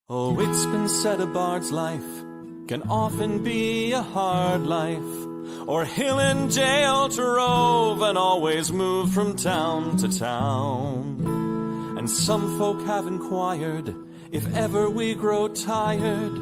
Oh, it's been said a bard's life can often be a hard life, or hill and jail to rove and always move from town to town. And some folk have inquired if ever we grow tired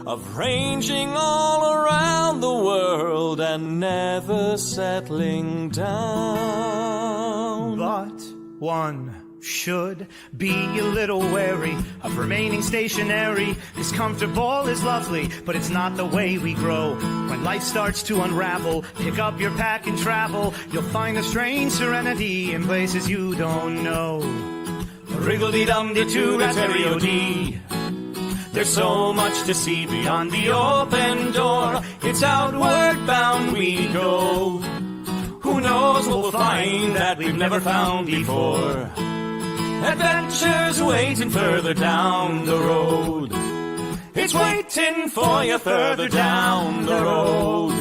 of ranging all around the world and never settling down. But one should be a little wary of remaining stationary. 'Cause comfortable is lovely, but it's not the way we grow. When life starts to unravel, pick up your pack and travel. You'll find a strange serenity in places you don't know. Wriggle-dee-dum-dee-doo-rat-terry-o-dee. There's so much to see beyond the open door. It's outward bound we go. Who knows what we'll find that we've never found before. Adventures waiting further down the road. It's waiting for you further down the road.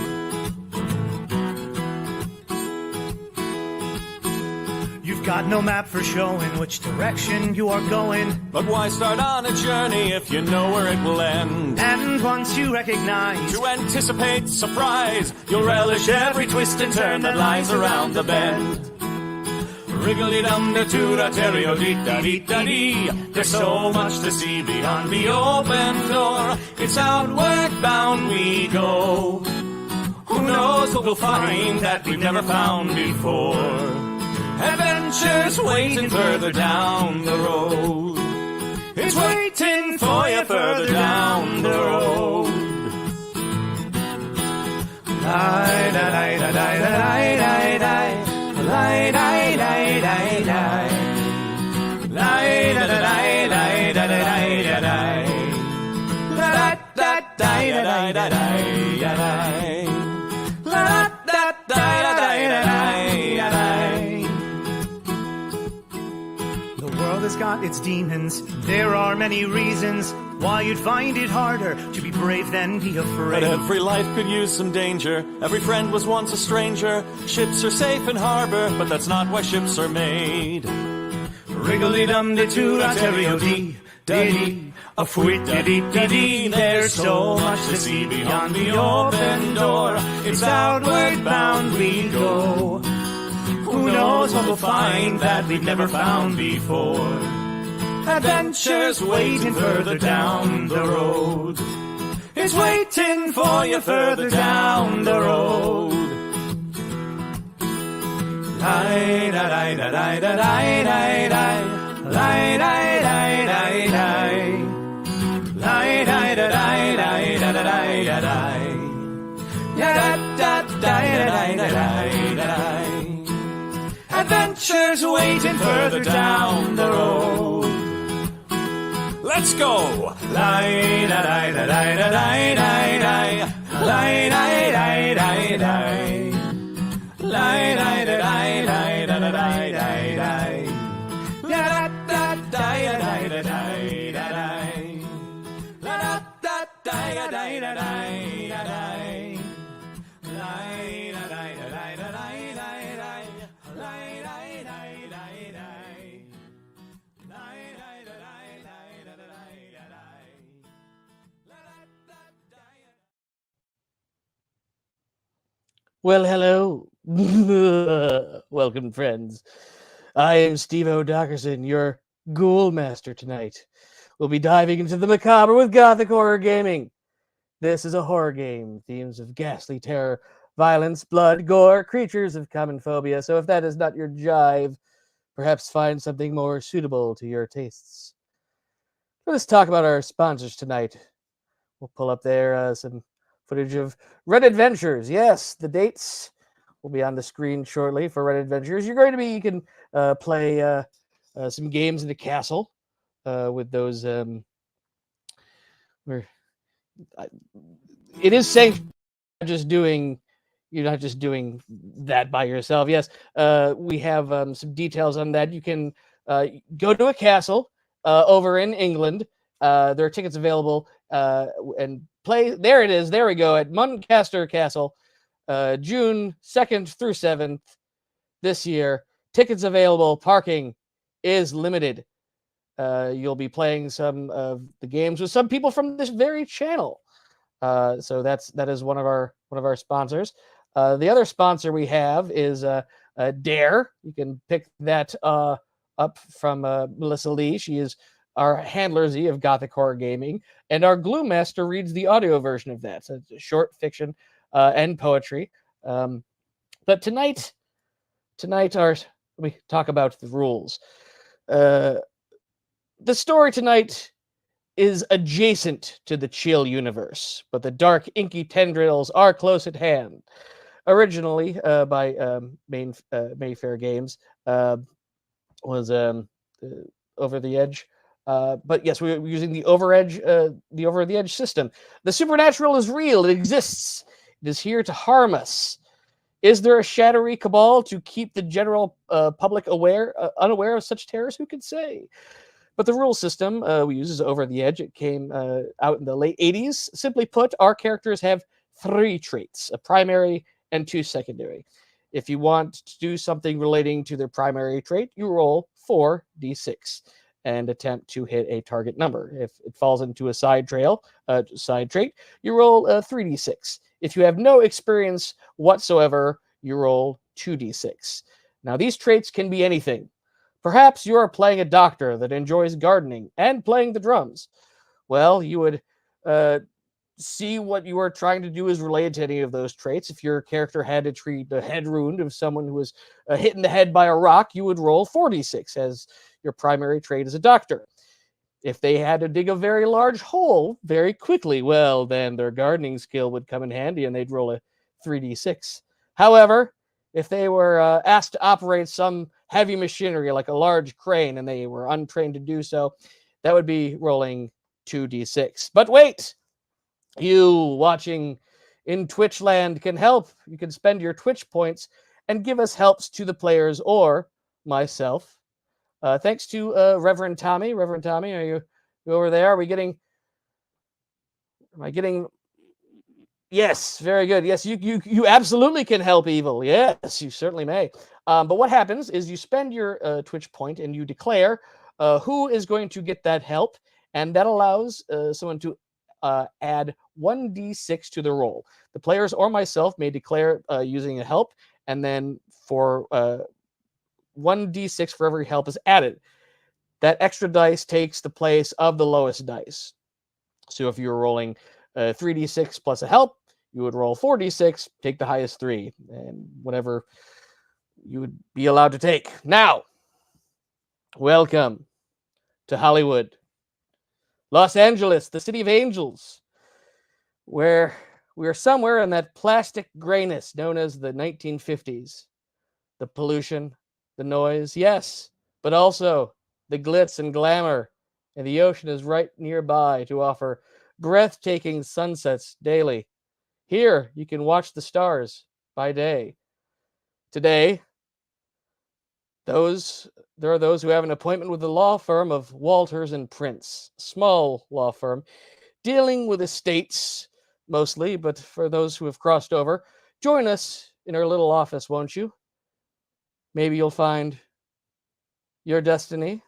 You've got no map for showing which direction you are going. But why start on a journey if you know where it will end? And once you recognize, to anticipate surprise, you'll relish every twist and turn that lies around the bend. Wriggle-dee-dum-dee-doo-rat-terry-o-dee-da-dee-da-dee. There's so much to see beyond the open door. It's outward bound we go. Who knows what we'll find that we've never found before. Adventures waiting further down the road. It's waiting for you further down the road. the world has got its demons. There are many reasons why you'd find it harder to be brave than be afraid. But every life could use some danger. Every friend was once a stranger. Ships are safe in harbor, but that's not why ships are made. Wriggle-dee-dum-dee-doo-rat-terry-o-dee-da-dee. A fwit-da-dee-da-dee. There's so much to see beyond the open door. It's outward bound we go. Who knows what we'll find that we've never found before. Adventures waiting further down the road. It's waiting for you further down the road. Adventures waiting further down the road. Let's go! Well, hello. Welcome, friends. I am Steve O'Dockerson, your Ghoul Master tonight. We'll be diving into the macabre with Gothic horror gaming. This is a horror game. Themes of ghastly terror, violence, blood, gore, creatures of common phobia. So if that is not your jive, perhaps find something more suitable to your tastes. Let's talk about our sponsors tonight. We'll pull up there some footage of Red Adventures. Yes, the dates will be on the screen shortly for Red Adventures. You can play some games in the castle with those. It is saying you're not just doing that by yourself. Yes, we have some details on that. You can go to a castle over in England. There are tickets available and play. There it is. There we go at Muncaster Castle, June 2nd through 7th this year. Tickets available. Parking is limited. you'll be playing some of the games with some people from this very channel. So that is one of our sponsors. The other sponsor we have is Dare. You can pick that up from Melissa Lee. She is our handler Z of Gothic Horror Gaming, and our Glue Master reads the audio version of that. So it's short fiction and poetry. But tonight, let me talk about the rules. The story tonight is adjacent to the chill universe, but the dark, inky tendrils are close at hand. Originally, by Mayfair Games, was Over the Edge. But yes, we're using the Over the Edge system. The supernatural is real. It exists. It is here to harm us. Is there a shadowy cabal to keep the general public unaware of such terrors? Who can say? But the rule system we use is Over the Edge. It came out in the late 80s. Simply put, our characters have 3 traits, a primary and 2 secondary. If you want to do something relating to their primary trait, you roll 4d6 and attempt to hit a target number. If it falls into a side trait, you roll 3d6. If you have no experience whatsoever, you roll 2d6. Now, these traits can be anything. Perhaps you are playing a doctor that enjoys gardening and playing the drums. Well, you would see what you are trying to do is related to any of those traits. If your character had to treat a head wound of someone who was hit in the head by a rock, you would roll 4d6 as your primary trait as a doctor. If they had to dig a very large hole very quickly, well, then their gardening skill would come in handy and they'd roll a 3d6. However, if they were asked to operate some heavy machinery like a large crane and they were untrained to do so, that would be rolling 2d6. But wait! You watching in Twitch land can help. You can spend your Twitch points and give us helps to the players or myself. Thanks to Reverend Tommy. Reverend Tommy, are you over there? Am I getting? Yes, very good. Yes, you absolutely can help evil. Yes, you certainly may. But what happens is you spend your Twitch point and you declare who is going to get that help, and that allows someone to add 1d6 to the roll. The players or myself may declare using a help, and then for 1d6 for every help is added. That extra dice takes the place of the lowest dice. So if you were rolling 3d6 plus a help, you would roll 4d6, take the highest 3, and whatever you would be allowed to take. Now, welcome to Hollywood, Los Angeles, the city of angels, where we are somewhere in that plastic grayness known as the 1950s. The pollution, the noise, yes, but also the glitz and glamour, and the ocean is right nearby to offer breathtaking sunsets daily. Here, you can watch the stars by day. Today, there are those who have an appointment with the law firm of Walters and Prince, small law firm, dealing with estates mostly, but for those who have crossed over, join us in our little office, won't you? Maybe you'll find your destiny.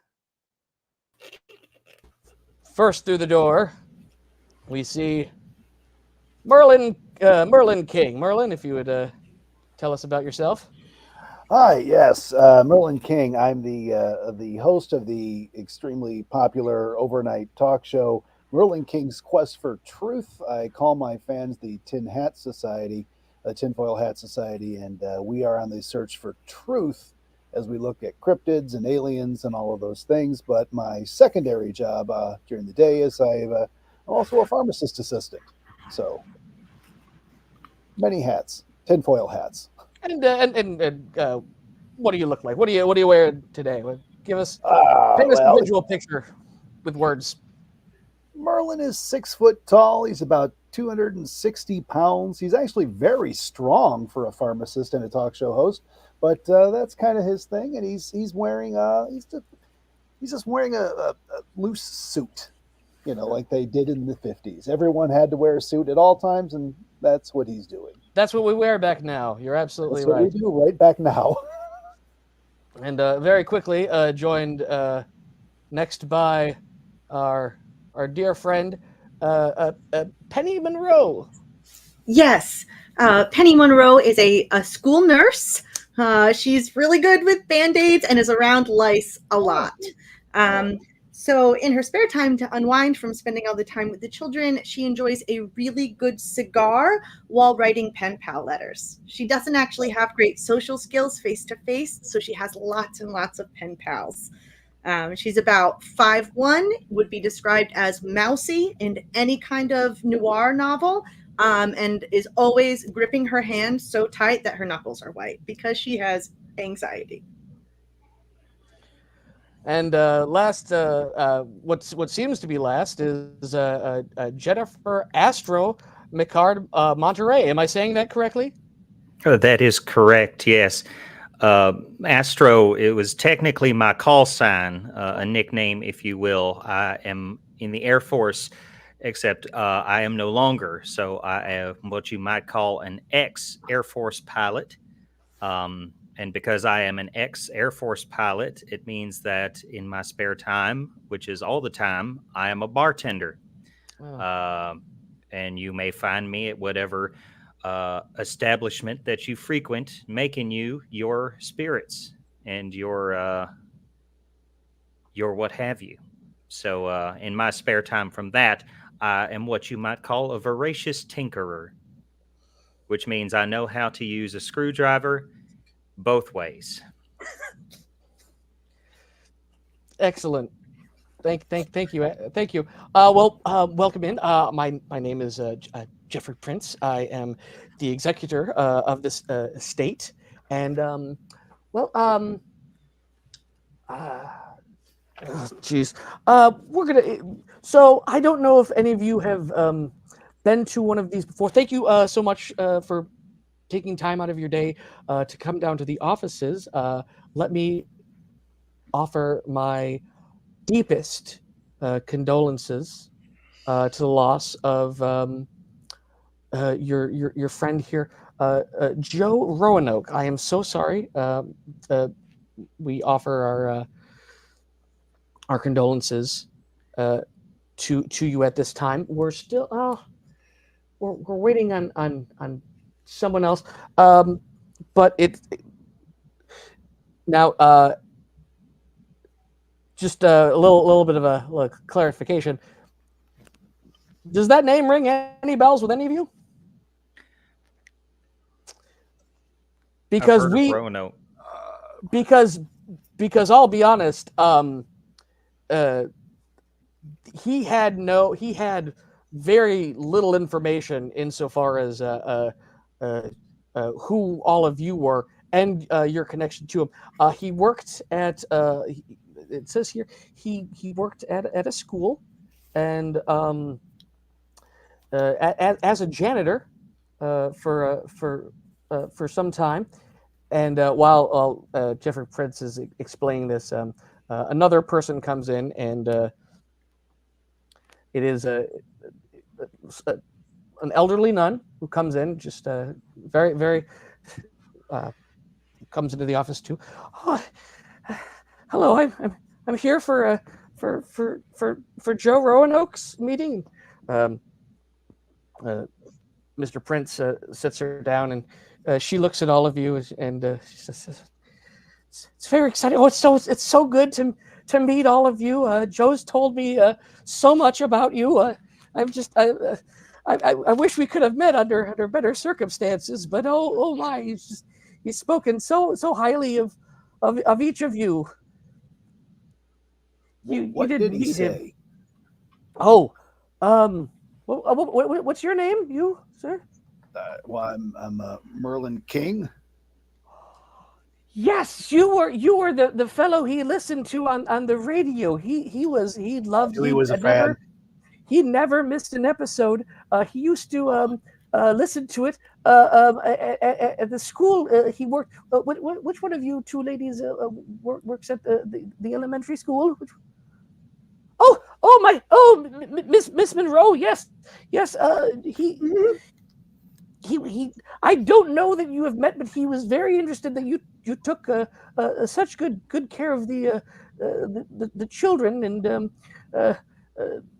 First through the door, we see Merlin King. Merlin, if you would tell us about yourself. Hi, yes, Merlin King. I'm the host of the extremely popular overnight talk show, Merlin King's Quest for Truth. I call my fans the Tinfoil Hat Society, and we are on the search for truth as we look at cryptids and aliens and all of those things. But my secondary job during the day is I'm also a pharmacist assistant. So many hats, tinfoil hats. And what do you look like? What do you wear today? Give us paint us a visual picture with words. Merlin is 6 foot tall. He's about 260 pounds. He's actually very strong for a pharmacist and a talk show host, but that's kind of his thing. And he's wearing he's just wearing a loose suit, like they did in the 50s. Everyone had to wear a suit at all times, and that's what he's doing. That's what we wear back now. You're absolutely right. That's what we do right back now. And very quickly joined next by our dear friend Penny Monroe. Yes, Penny Monroe is a school nurse. She's really good with band-aids and is around lice a lot. So in her spare time to unwind from spending all the time with the children, she enjoys a really good cigar while writing pen pal letters. She doesn't actually have great social skills face to face, so she has lots and lots of pen pals. She's about 5'1", would be described as mousy in any kind of noir novel, and is always gripping her hand so tight that her knuckles are white because she has anxiety. And last, what seems to be last is Jennifer Astro Micard Monterey. Am I saying that correctly? Oh, that is correct, yes. Astro, it was technically my call sign, a nickname, if you will. I am in the Air Force, except I am no longer. So I am what you might call an ex-Air Force pilot. And because I am an ex-Air Force pilot, it means that in my spare time, which is all the time, I am a bartender. And you may find me at whatever establishment that you frequent, making you your spirits and your what have you. So in my spare time from that, I am what you might call a voracious tinkerer, which means I know how to use a screwdriver both ways. Excellent. Thank you. Welcome in. My name is Jeffrey Prince. I am the executor of this estate, and geez, we're gonna. So I don't know if any of you have been to one of these before. Thank you so much for taking time out of your day to come down to the offices. Let me offer my deepest condolences to the loss of your friend here, Joe Roanoke. I am so sorry. We offer our condolences to you at this time. We're still we're waiting on someone else, but it now. Just a little bit of a clarification. Does that name ring any bells with any of you? Because because I'll be honest, he had very little information insofar as who all of you were and your connection to him. He worked at it says here he worked at a school and as a janitor for some time. And while Jeffrey Prince is explaining this, another person comes in, and it is an elderly nun who comes in, just very comes into the office too. Oh, hello, I'm here for Joe Roanoke's meeting. Mr. Prince sits her down, and she looks at all of you, and she says, "It's very exciting. Oh, it's so good to meet all of you. Joe's told me so much about you. I wish we could have met under better circumstances, but oh my, he's spoken so highly of each of you. What did he say? Oh, what's your name, you sir? Well, I'm Merlin King. Yes, you were the fellow he listened to on the radio. He was a fan. He never missed an episode. He used to listen to it at the school he worked. Which one of you two ladies works at the elementary school? Miss Monroe. Yes. He. I don't know that you have met, but he was very interested that you you took such good care of the children, and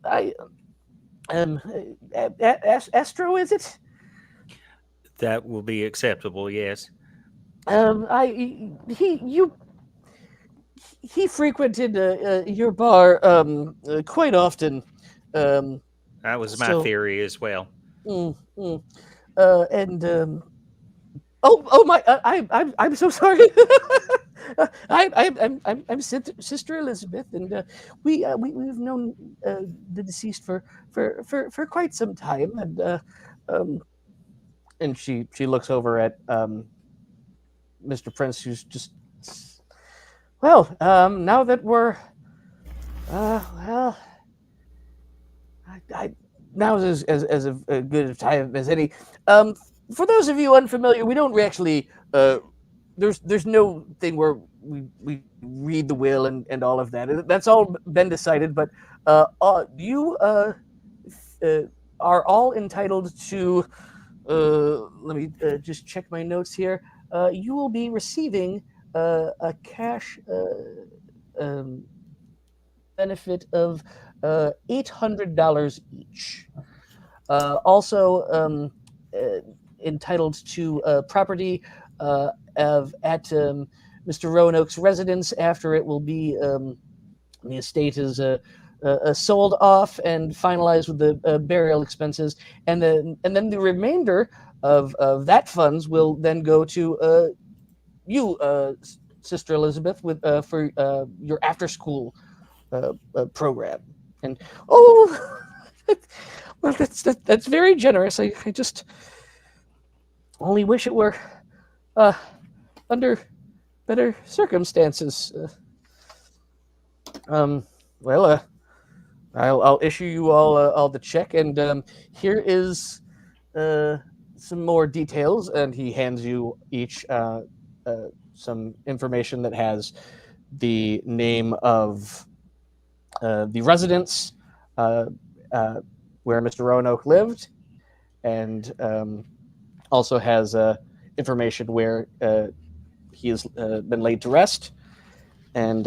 I Astro, is it? That will be acceptable, yes. I he frequented your bar quite often. Um, That was my so theory as well. mm, mm, and oh my! I'm so sorry. I'm Sister Elizabeth, and we've known the deceased for quite some time, um, and she looks over at Mr. Prince, who's just well. Now that we're well, I now is as a good time as any. Um, for those of you unfamiliar, we don't actually there's no thing where we read the will and all of that. That's all been decided. But you uh, are all entitled to. Let me just check my notes here. You will be receiving a cash um, benefit of $800 each. Also entitled to property at Mr. Roanoke's residence after it will be the estate is sold off and finalized with the burial expenses, and then the remainder of that funds will then go to you, Sister Elizabeth, with for your after school program. And oh, well, that's very generous. I just only wish it were under better circumstances. Well, I'll issue you all the check, and here is some more details. And he hands you each some information that has the name of the residence where Mr. Roanoke lived, and also has information where he has been laid to rest. And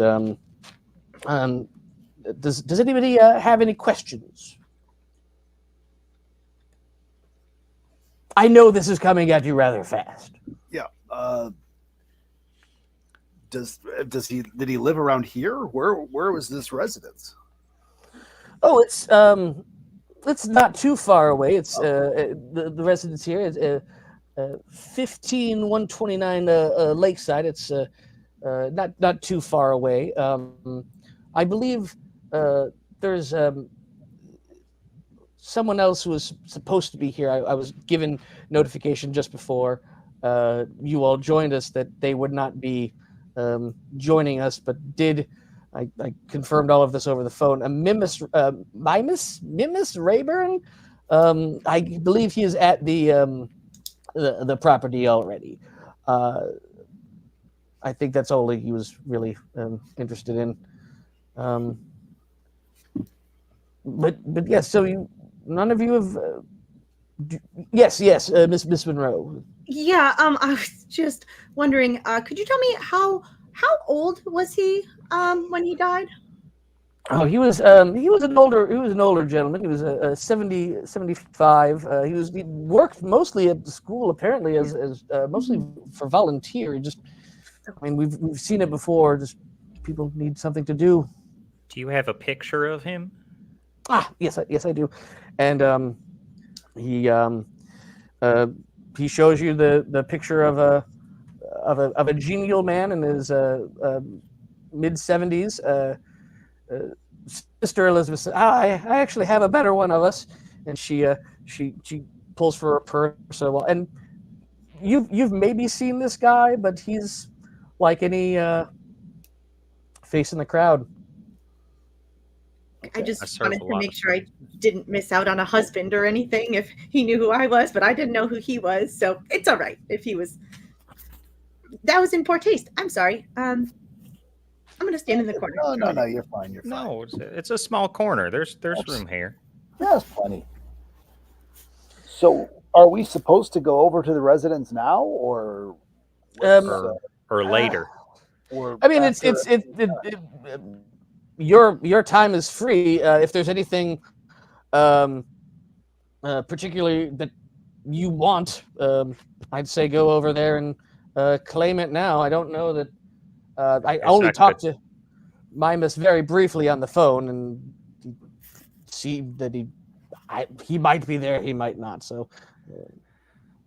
does anybody have any questions? I know this is coming at you rather fast. Yeah. Did he live around here? Where was this residence? Oh, it's not too far away. It's the residence here is 15129 Lakeside. It's not too far away. I believe there's someone else who was supposed to be here. I was given notification just before you all joined us that they would not be joining us, but I confirmed all of this over the phone. Mimus Rayburn. I believe he is at the property already. I think that's all he was really interested in. But yes, so none of you have. Yes, Miss Monroe. Yeah, I was just wondering, could you tell me how old was he when he died? Oh, he was an older gentleman. He was 75. He worked mostly at the school, apparently as mostly for volunteer. I mean, we've seen it before. Just people need something to do. Do you have a picture of him? Yes, I do. And he shows you the picture of a genial man in his mid-70s. Sister Elizabeth said, I actually have a better one of us, and she pulls for her purse. And you've maybe seen this guy, but he's like any face in the crowd. I just wanted to make sure I didn't miss out on a husband or anything if he knew who I was, but I didn't know who he was, so it's all right if he was. That was in poor taste. I'm sorry. I'm going to stand in the corner. No, you're fine. You're fine. No, it's a small corner. There's room here. That's funny. So, are we supposed to go over to the residence now, or? or later? Or I mean, after your time is free. If there's anything um, particularly that you want, I'd say go over there and claim it now. I don't know that I Yes, only I could. talked to Mimus very briefly on the phone and see that he might be there, he might not. So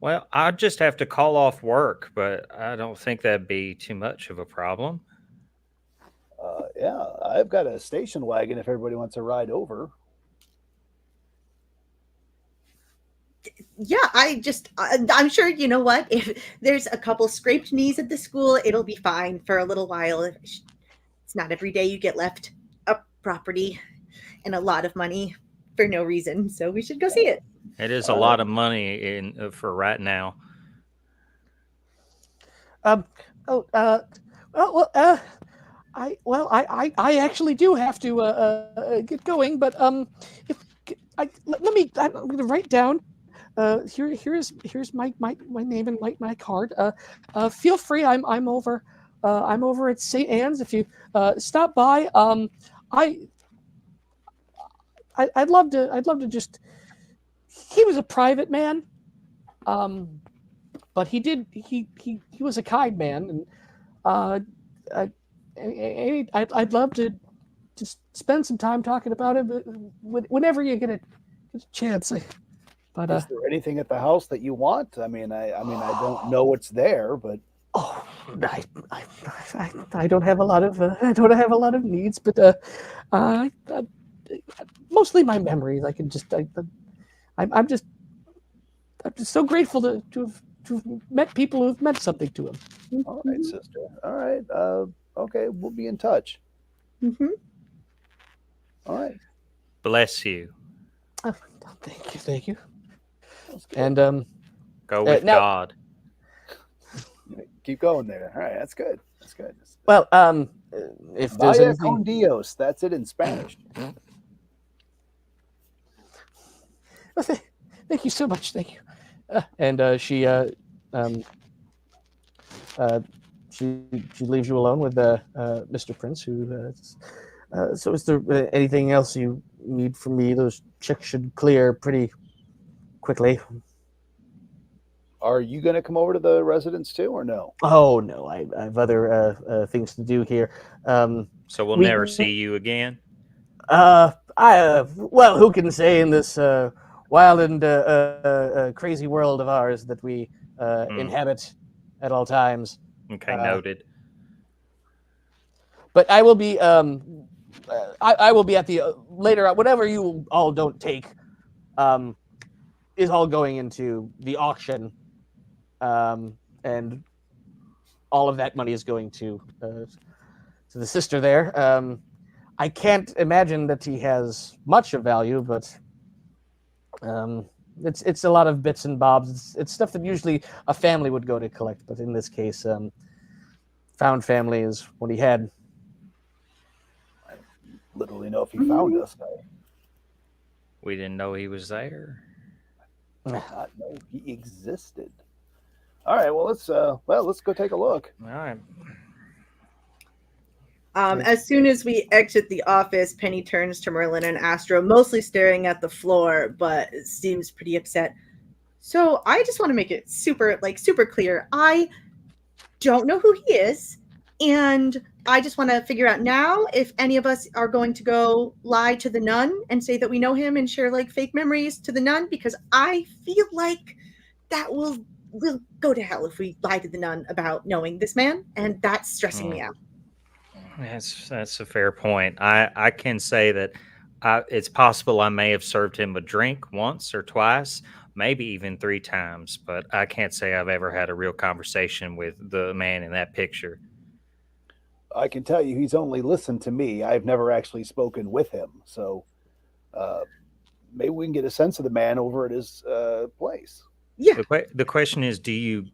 Well, I'd just have to call off work, but I don't think that'd be too much of a problem. yeah, I've got a station wagon if everybody wants to ride over. Yeah, I'm sure, you know what? If there's a couple scraped knees at the school, it'll be fine for a little while. It's not every day you get left a property and a lot of money for no reason. So we should go see it. It is a All lot right. of money in for right now. um oh well I actually do have to get going, but if let me I'm going to write down here's my name and my card. Feel free. I'm over at St. Anne's if you stop by. I, I'd love to just. He was a private man, but he was a kind man, and I, I'd love to just spend some time talking about him whenever you get a chance. But Is there anything at the house that you want? I don't know what's there, but oh, I don't have a lot of needs, but uh, uh, mostly my memories. I can just I'm just so grateful to have met people who've meant something to him. all right, sister. All right. Okay, we'll be in touch. Mm-hmm. All right. Bless you. Oh, thank you. That's good. And Go with now- God. Keep going there. All right, that's good. That's good. well, if there's Vaya anything, con Dios. That's it in Spanish. well, thank you so much. Thank you. And she leaves you alone with Mr. Prince. Who so is there anything else you need from me? Those checks should clear pretty quickly. Are you going to come over to the residence too, or no? Oh no, I have other things to do here. So we'll We- never see you again. Well, who can say in this wild and crazy world of ours that we inhabit at all times? Okay, noted. But I will be I will be at the later whatever you all don't take is all going into the auction, and all of that money is going to the sister there. I can't imagine that he has much of value, but it's a lot of bits and bobs. It's stuff that usually a family would go to collect, but in this case, found family is what he had. Literally know if he found us. We didn't know he was there. I did not know he existed. All right, well let's go take a look. All right. As soon as we exit the office, Penny turns to Merlin and Astro, mostly staring at the floor, but seems pretty upset. So I just want to make it super clear. I don't know who he is, and I just want to figure out now if any of us are going to go lie to the nun and say that we know him and share fake memories to the nun, because I feel like that will go to hell if we lie to the nun about knowing this man, and that's stressing me out. That's a fair point. I can say that it's possible I may have served him a drink once or twice, maybe even 3 times, but I can't say I've ever had a real conversation with the man in that picture. I can tell you he's only listened to me. I've never actually spoken with him. So maybe we can get a sense of the man over at his place. Yeah. The question is, do you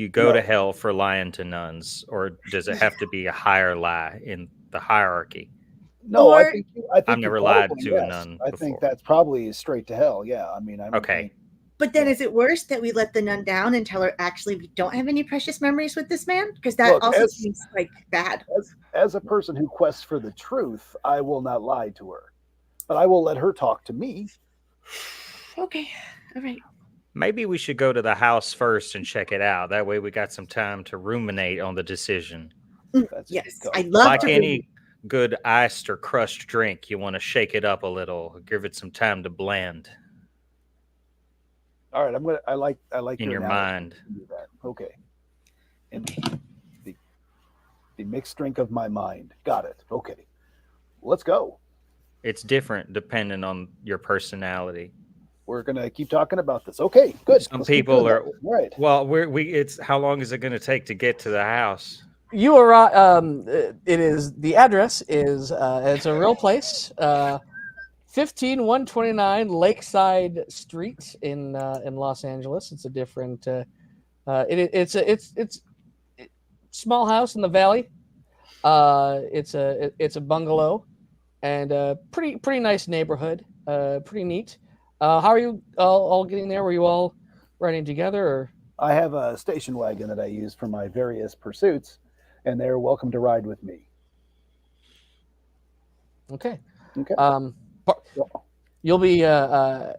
go to hell for lying to nuns, or does it have to be a higher lie in the hierarchy? No, Or- I think I've never lied to a yes. nun I before. think that's probably straight to hell. Yeah, Okay. But then is it worse that we let the nun down and tell her actually we don't have any precious memories with this man? Because that Look, also seems like bad. As a person who quests for the truth, I will not lie to her, but I will let her talk to me. Okay, all right. Maybe we should go to the house first and check it out. That way we got some time to ruminate on the decision. That's a Yes, good call. I love Like to. any good iced or crushed drink, you want to shake it up a little, give it some time to blend All right, I like in your analogy. mind. Do that. Okay. And the mixed drink of my mind. Got it. Okay. Let's go. It's different depending on your personality. We're gonna keep talking about this. Okay, good. Some Let's keep people doing are that. Right. well. It's how long is it going to take to get to the house? You are. It is the address is. It's a real place. 15129 Lakeside Street in Los Angeles. It's a different. It's small house in the valley. It's a bungalow, and pretty nice neighborhood. Pretty neat. How are you all getting there? Were you all riding together, or? I have a station wagon that I use for my various pursuits, and they're welcome to ride with me. Okay. Okay. You'll be. Oh,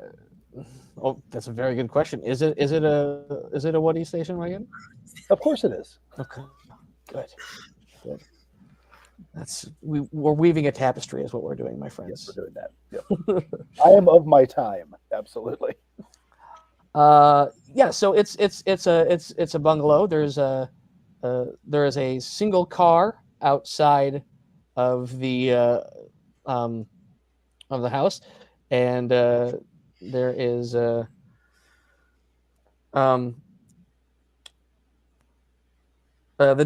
that's a very good question. Is it a Woody station wagon? Of course it is. Okay. Good. We're weaving a tapestry, is what we're doing, my friends. Yes, we're doing that. Yep. I am of my time. Absolutely. Yeah. So it's a bungalow. There is a single car outside of the house, and there is the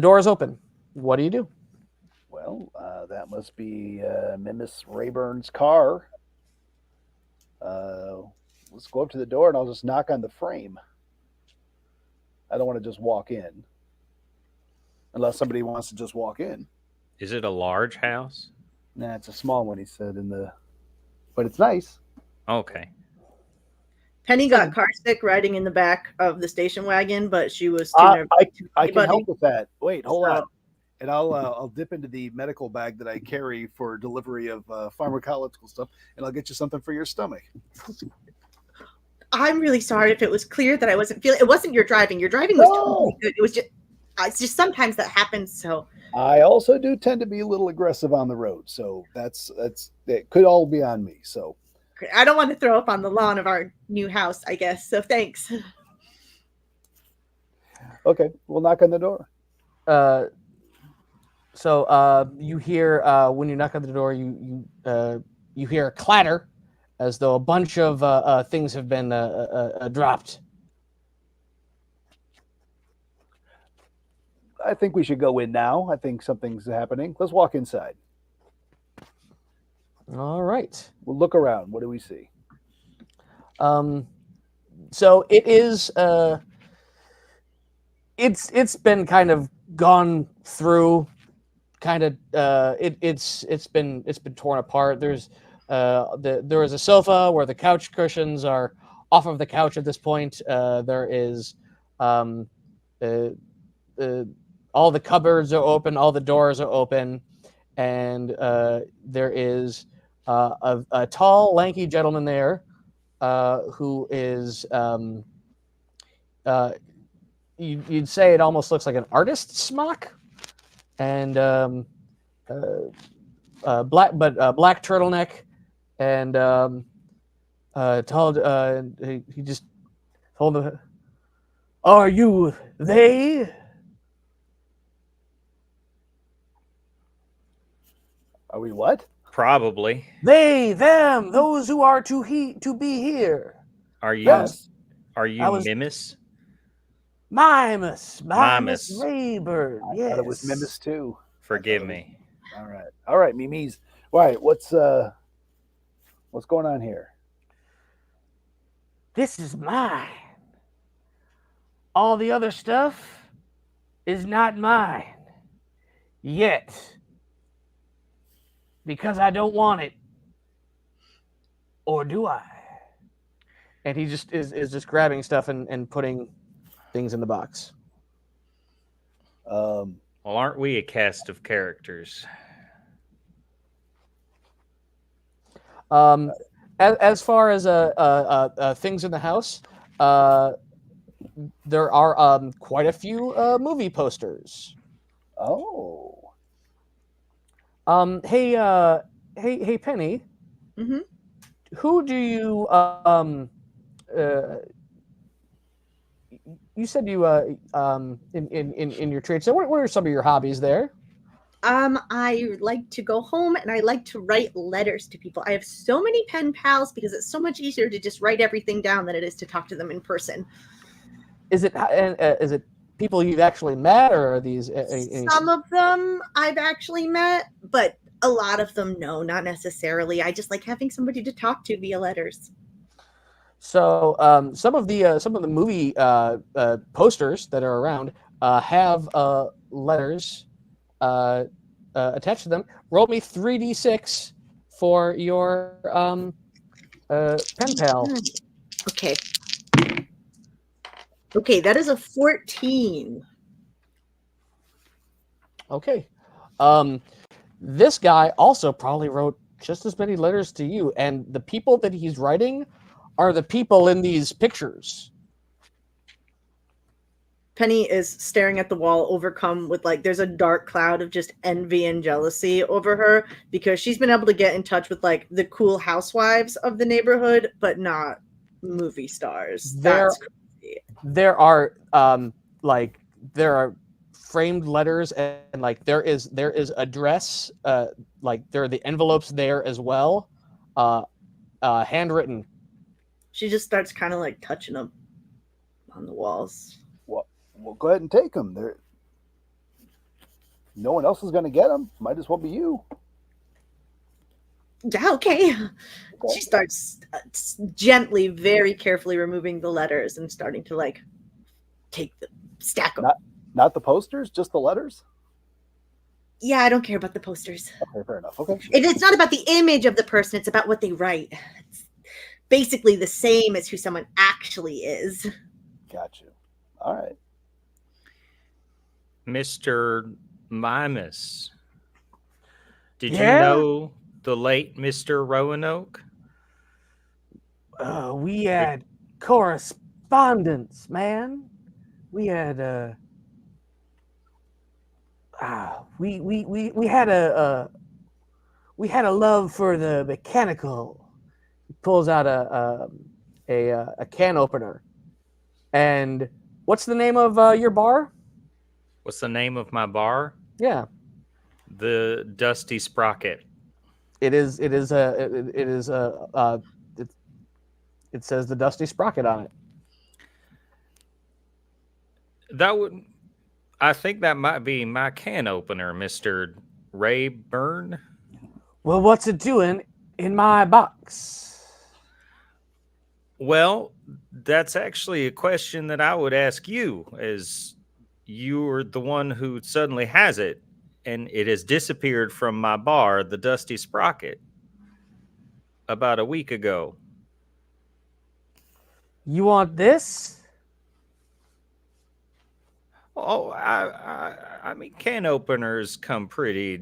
door is open. What do you do? Well, that must be Miss Rayburn's car. Let's go up to the door and I'll just knock on the frame. I don't want to just walk in. Unless somebody wants to just walk in. Is it a large house? Nah, it's a small one, he said, but it's nice. Okay. Penny got car sick riding in the back of the station wagon, but she was too nervous. I can help with that. Wait, hold on. And I'll dip into the medical bag that I carry for delivery of pharmacological stuff, and I'll get you something for your stomach. I'm really sorry if it was clear that I wasn't feeling. It wasn't your driving. Your driving was totally good. It was just. It's just sometimes that happens. So I also do tend to be a little aggressive on the road, so that's it could all be on me. So I don't want to throw up on the lawn of our new house, I guess. So thanks. Okay, we'll knock on the door. So you hear when you knock on the door, you hear a clatter, as though a bunch of things have been dropped. I think we should go in now. I think something's happening. Let's walk inside. All right. We'll look around. What do we see? So it is. It's been kind of gone through. Kind of. It's been torn apart. There's there is a sofa where the couch cushions are off of the couch at this point. There is all the cupboards are open, all the doors are open, and there is a tall, lanky gentleman there who is, you'd say it almost looks like an artist's smock, and black turtleneck, and he just told him, "Are you they?" Are we what? Probably. They, them, those who are to be here. Are you? Yes. Are you Mimus? Mimus Mimus. Rayburn. I Yes. thought it was Mimus too. Forgive me. All right, Mimi's. All right, what's going on here? This is mine. All the other stuff is not mine yet, because I don't want it. Or do I? and he just is just grabbing stuff and putting things in the box. Um, Well, aren't we a cast of characters? As far as things in the house, there are quite a few movie posters. oh, Hey, Penny, Hmm. who do you uh, you said you in your trade. So what are some of your hobbies there? I like to go home and I like to write letters to people. I have so many pen pals because it's so much easier to just write everything down than it is to talk to them in person. Is it people you've actually met, or are these Some of them I've actually met, but a lot of them, no, not necessarily. I just like having somebody to talk to via letters. So some of the movie posters that are around have letters attached to them. Roll me 3d6 for your pen pal. Okay. Okay, that is a 14. Okay. This guy also probably wrote just as many letters to you, and the people that he's writing are the people in these pictures. Penny is staring at the wall, overcome with like there's a dark cloud of just envy and jealousy over her because she's been able to get in touch with like the cool housewives of the neighborhood, but not movie stars. That's crazy. There are there are framed letters, and like there is address, like there are the envelopes there as well, handwritten. She just starts kind of like touching them on the walls. well, go ahead and take them. There, no one else is going to get them. Might as well be you. Yeah, okay. She starts gently, very carefully removing the letters and starting to like take them, stack them. Not the posters, just the letters. Yeah, I don't care about the posters. Okay, fair enough. Okay. It's not about the image of the person, it's about what they write. It's basically the same as who someone actually is. Got you. All right. Mr. Mimus, did you Yeah? know the late Mr. Roanoke? We had correspondence, man. We had we had a love for the mechanical. He pulls out a can opener. And what's the name of your bar? What's the name of my bar? Yeah, The Dusty Sprocket. it says the Dusty Sprocket on it. That would, I think that might be my can opener, Mr. Ray Byrne. Well, what's it doing in my box? Well, that's actually a question that I would ask you, as you're the one who suddenly has it, and it has disappeared from my bar, the Dusty Sprocket, about a week ago. You want this? Oh, I mean, can openers come pretty.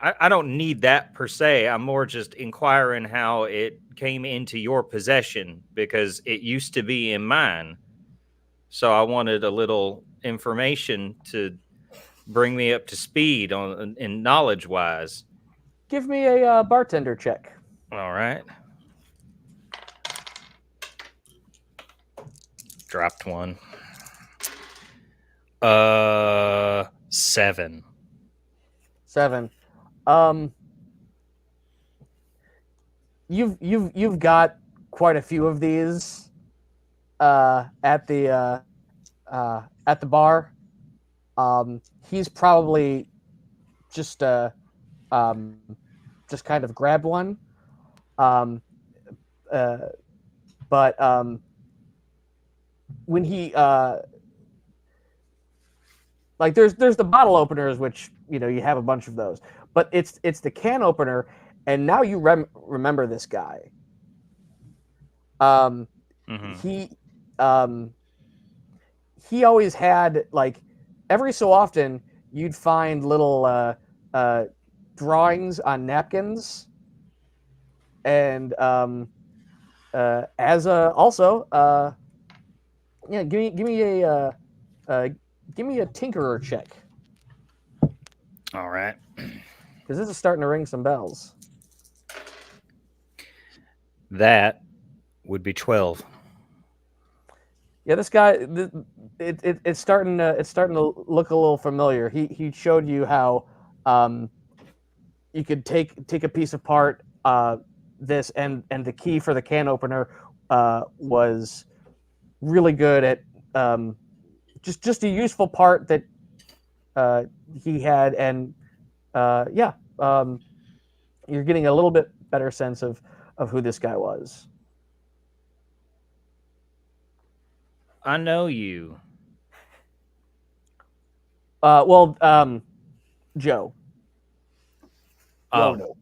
I don't need that per se. I'm more just inquiring how it came into your possession because it used to be in mine. So I wanted a little information to bring me up to speed on in knowledge wise. Give me a bartender check. All right. Dropped one. 7. 7. You've got quite a few of these at the bar. He's probably just kind of grabbed one. But when he like there's the bottle openers, which you have a bunch of those, but it's the can opener, and now you remember this guy. Mhm. He always had like every so often you'd find little drawings on napkins, and as a also yeah, uh, give me a tinkerer check All right. because this is starting to ring some bells. That would be 12. Yeah, this guy, it's starting to look a little familiar. He showed you how you could take a piece apart this and the key for the can opener was really good at just a useful part that he had, and yeah, you're getting a little bit better sense of who this guy was. I know you. Well, Joe. Oh, Rono.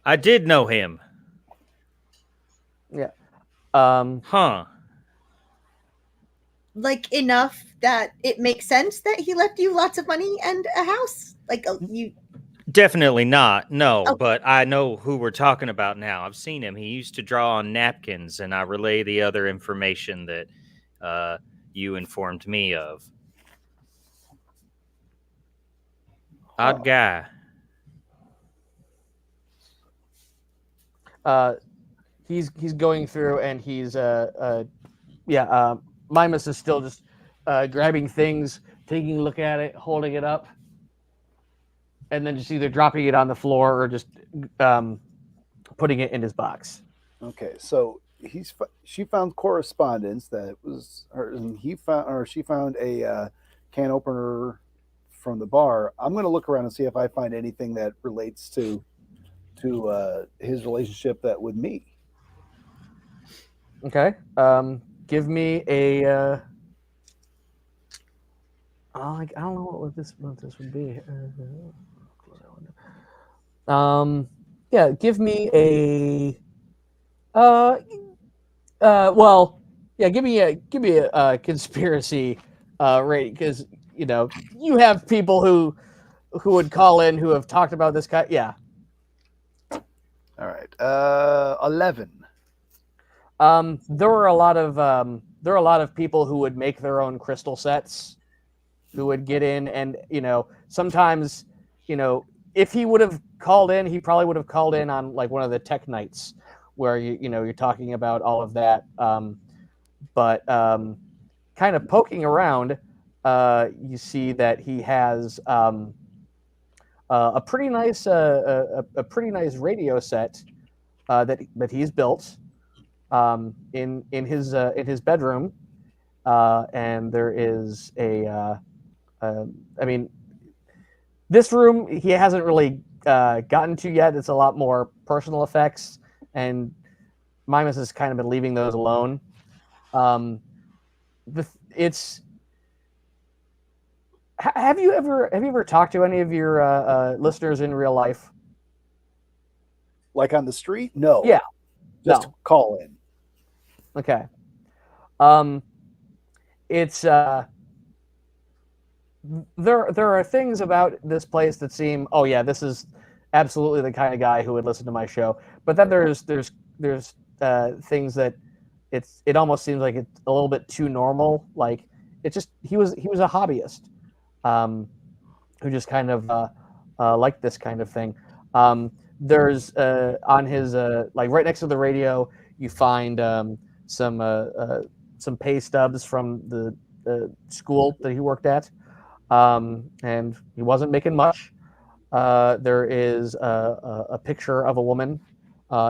I did know him. Yeah. Huh. Like enough that it makes sense that he left you lots of money and a house. Like you. Definitely not. No, Oh. but I know who we're talking about now. I've seen him. He used to draw on napkins, and I relay the other information that you informed me of. Odd guy. He's going through and he's Mimus is still just grabbing things, taking a look at it, holding it up, and then just either dropping it on the floor or just putting it in his box. Okay, so she found correspondence that was her, and she found a can opener from the bar. I'm going to look around and see if I find anything that relates to his relationship that with me. Okay. Give me a. I don't know what this would be. Yeah, give me a. Well, yeah, give me a conspiracy rating because you have people who would call in who have talked about this guy. Yeah. All right, 11. There were a lot of people who would make their own crystal sets, who would get in, and sometimes if he would have called in, he probably would have called in on like one of the tech nights where you're talking about all of that. But kind of poking around, you see that he has a pretty nice radio set that he's built in his bedroom, and there is I mean, this room he hasn't really gotten to yet. It's a lot more personal effects, and Mimus has kind of been leaving those alone. It's have you ever talked to any of your listeners in real life? Like on the street? No. Yeah. Just No. call in. Okay. It's there are things about this place that seem, oh yeah, this is absolutely the kind of guy who would listen to my show. But then there's things that it almost seems like it's a little bit too normal. Like it's just he was a hobbyist, who just kind of liked this kind of thing. There's on his like right next to the radio, you find some pay stubs from the school that he worked at, and he wasn't making much. There is a picture of a woman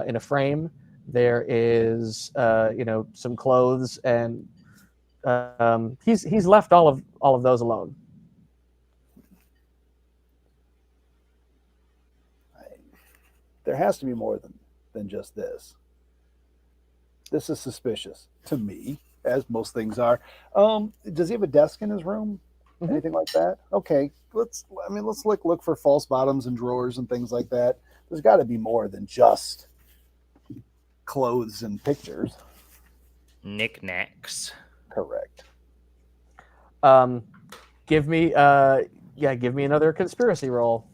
in a frame. There is some clothes, and he's left all of those alone. There has to be more than just this. This is suspicious to me, as most things are. Does he have a desk in his room? Mhm. Anything like that? Okay, let's look for false bottoms and drawers and things like that. There's got to be more than just clothes and pictures. Knickknacks. Correct. Give me another conspiracy roll.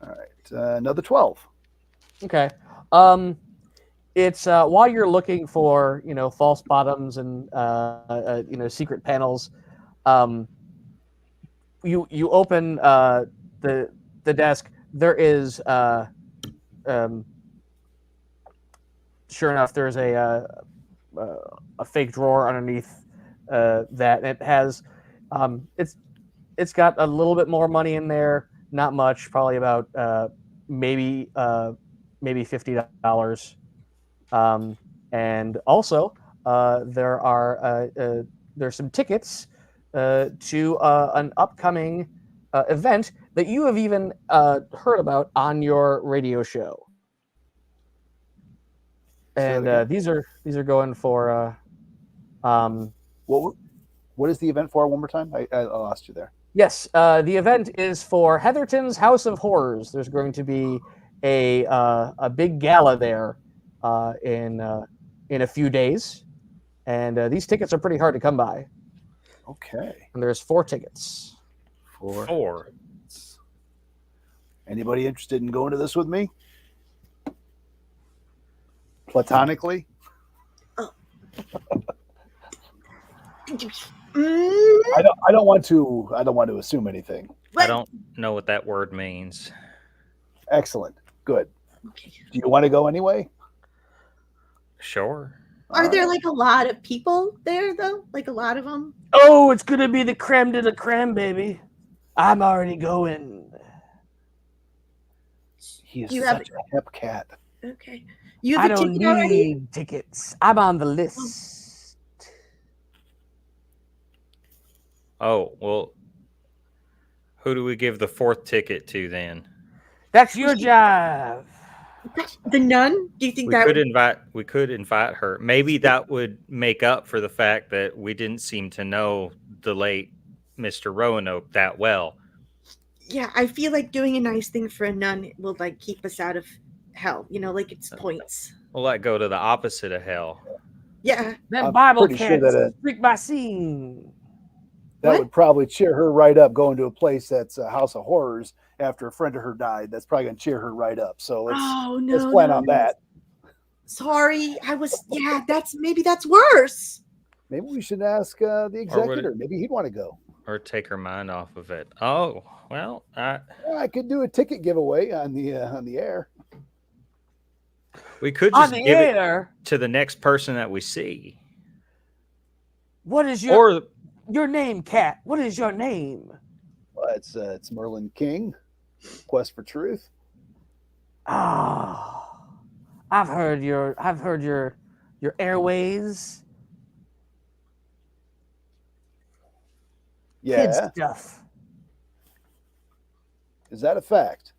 All right. Another 12. Okay. It's while you're looking for false bottoms and secret panels. You open the desk. There is sure enough, there's a fake drawer underneath that. It has it's got a little bit more money in there. Not much, probably about maybe $50. And also there's some tickets to an upcoming event that you have even heard about on your radio show. And these are going for what is the event for? One more time. I lost you there. Yes, the event is for Heatherton's House of Horrors. There's going to be a big gala there in a few days, and these tickets are pretty hard to come by. Okay. And there's 4 tickets. Four. Anybody interested in going to this with me? Platonically? I don't want to assume anything. I don't know what that word means. Excellent. Good. Do you want to go anyway? Sure. Are there like a lot of people there though? Like a lot of them? Oh, it's gonna be the creme de la creme, baby. I'm already going. He is such a hip cat. Okay. You have I don't ticket already? need tickets. I'm on the list. Oh, well, who do we give the 4th ticket to then? That's your job. The nun? Do you think We could invite her. Maybe that would make up for the fact that we didn't seem to know the late Mr. Roanoke that well. Yeah, I feel like doing a nice thing for a nun will like keep us out of hell. Like it's points. We'll let go to the opposite of hell. Yeah. That I'm Bible pretty sure can't that freak my scene. That would probably cheer her right up going to a place that's a house of horrors after a friend of her died. That's probably going to cheer her right up. So let's plan on that. Sorry. Maybe that's worse. Maybe we should ask the executor. Maybe he'd want to go. Or take her mind off of it. Oh, well, I could do a ticket giveaway on the air. We could just give it to the next person that we see. What is your name, Cat? What is your name? Well, it's Merlin King. Quest for Truth. Ah, I've heard your airways. Yeah. Kid stuff. Is that a fact?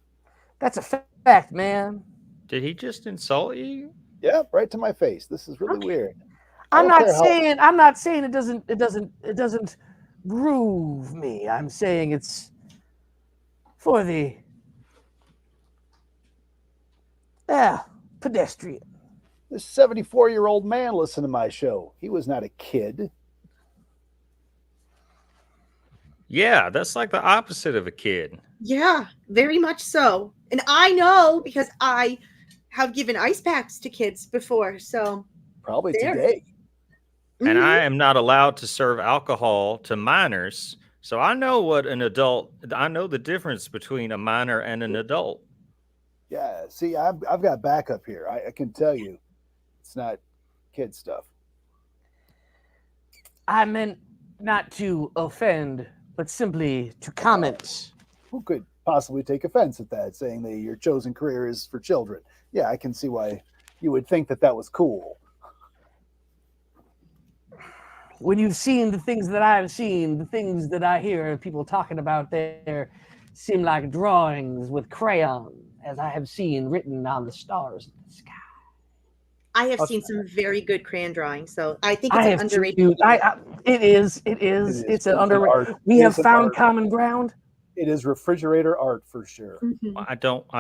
That's a fact, man. Did he just insult you? Yeah, right to my face. This is really weird. I'm not saying it doesn't groove me. I'm saying it's for the pedestrian. This 74-year-old man listened to my show. He was not a kid. Yeah, that's like the opposite of a kid. Yeah, very much so. And I know because I have given ice packs to kids before. So probably today. And I am not allowed to serve alcohol to minors. So I know I know the difference between a minor and an adult. Yeah, see, I've got backup here. I can tell you it's not kid stuff. I meant not to offend, but simply to comment. Who could possibly take offense at that, saying that your chosen career is for children? Yeah, I can see why you would think that was cool. When you've seen the things that I've seen, the things that I hear people talking about there seem like drawings with crayon, as I have seen written on the stars in the sky. I have seen some very good crayon drawings, so I think it's an underrated. It is. It's an underrated. We have found common ground. It is refrigerator art for sure. Mhm. I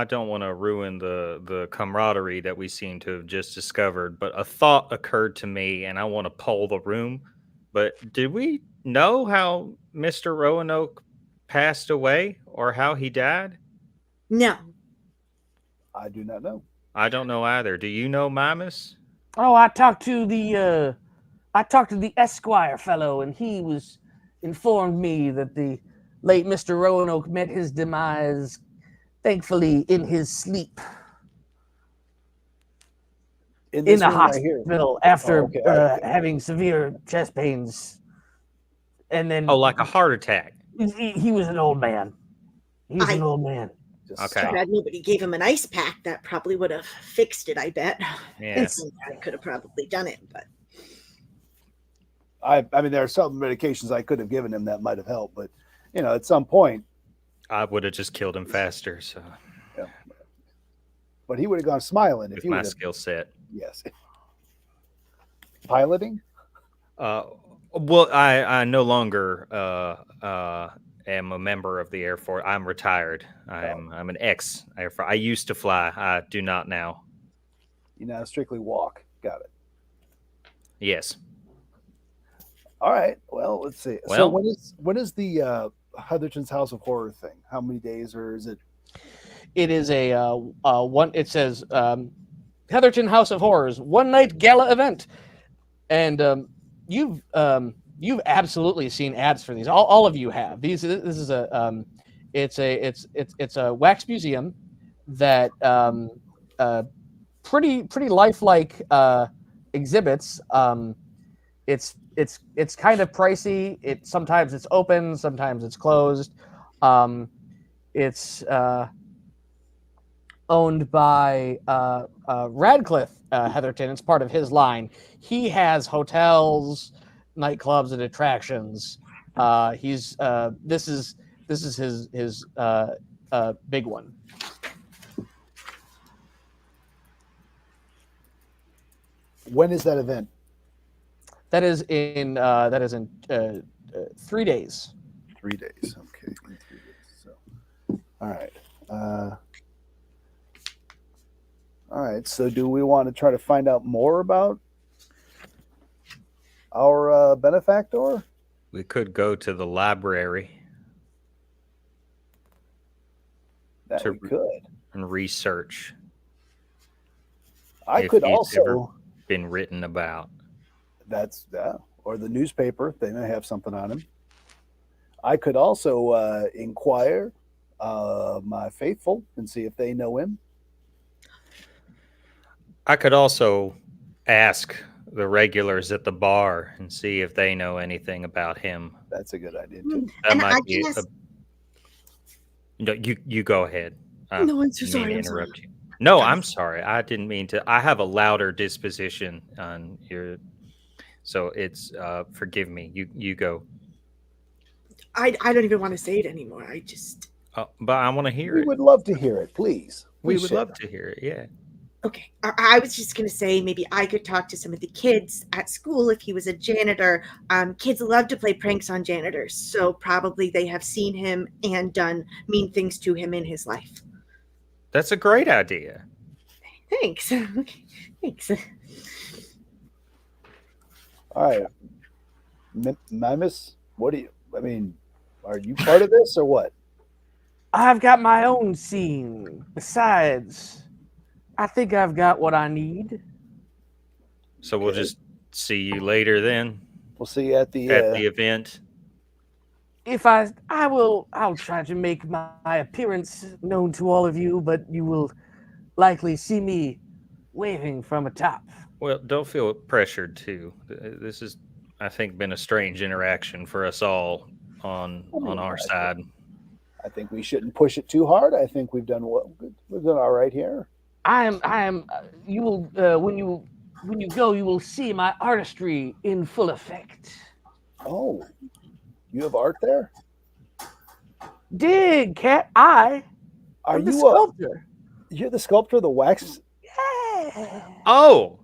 don't want to ruin the camaraderie that we seem to have just discovered, but a thought occurred to me and I want to poll the room. But did we know how Mr. Roanoke passed away or how he died? No. I do not know. I don't know either. Do you know, Mimus? Oh, I talked to the Esquire fellow, and he was informed me that the late Mr. Roanoke met his demise, thankfully, in his sleep In in this a room right here. hospital after Oh, okay. having severe chest pains. And then Oh, like a heart attack. he was an old man. He was an I- old man. Just Okay. Too stop. bad nobody gave him an ice pack. That probably would have fixed it, I bet. Yes. I could have probably done it, but I mean, there are some medications I could have given him that might have helped, but at some point, I would have just killed him faster. So, but he would have gone smiling if with he my would have. skill set. Yes. Piloting? Well, I no longer am a member of the Air Force. I'm retired. I'm an ex Air Force. I used to fly. I do not now. You now strictly walk. Got it. Yes. All right. Well, let's see. So Well- when is the Heatherton's House of Horror thing? How many days, or is it? It is a one. It says Heatherton House of Horrors one night gala event, and you've absolutely seen ads for these. All of you have these. This is it's a wax museum that pretty lifelike exhibits. It's kind of pricey. Sometimes it's open, sometimes it's closed. It's owned by Radcliffe Heatherton. It's part of his line. He has hotels, nightclubs, and attractions. This is his big one. When is that event? That is in 3 days. 3 days. Okay. In 3 days. So, all right. All right. So, do we want to try to find out more about our benefactor? We could go to the library That To- we could. and research. I if could he's also. ever been written about. That's or the newspaper. They may have something on him. I could also inquire my faithful and see if they know him. I could also ask the regulars at the bar and see if they know anything about him. That's a good idea too. That And I might be guess- No, you go ahead. I No, I'm so didn't mean sorry. to I'm sorry. interrupt you. No, I'm sorry. I didn't mean to. I have a louder disposition on your, so it's forgive me. You go. I don't even want to say it anymore. I just But I want to hear We it. would love to hear it, please. We Please would share. love to hear it. Yeah. okay. I was just gonna say maybe I could talk to some of the kids at school if he was a janitor. Kids love to play pranks on janitors, so probably they have seen him and done mean things to him in his life. That's a great idea. Thanks. Okay. Thanks. All right. Mimus, are you part of this or what? I've got my own scene. Besides, I think I've got what I need. So we'll Okay. just see you later then We'll see you at the event. If I'll try to make my appearance known to all of you, but you will likely see me waving from atop. Well, don't feel pressured to. This has, I think, been a strange interaction for us all on our side. I think we shouldn't push it too hard. I think we've done all right here. I am. You will when you go, you will see my artistry in full effect. Oh, you have art there? Dig, cat. I Are am the you sculptor. you're the sculptor of the wax? Yeah. Oh,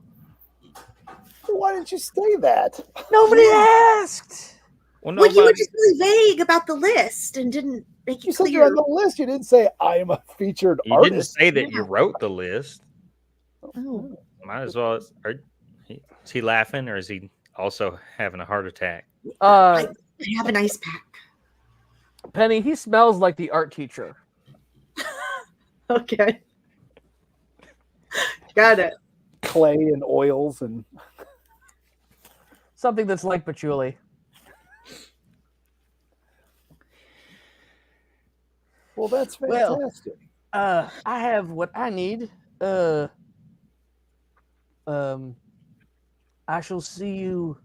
Why didn't you say that? Nobody asked. Well, Well, you were nobody. just really vague about the list and didn't make You it said you're on clear. the list. You didn't say I am a featured You didn't artist. say that you Yeah. wrote the list. Oh. Might as well. Is he laughing or is he also having a heart attack? Uh, I have an ice pack. Penny, he smells like the art teacher. Okay. Got it. Clay and oils and Something that's like patchouli. well, that's Well, fantastic. I have what I need. I shall see you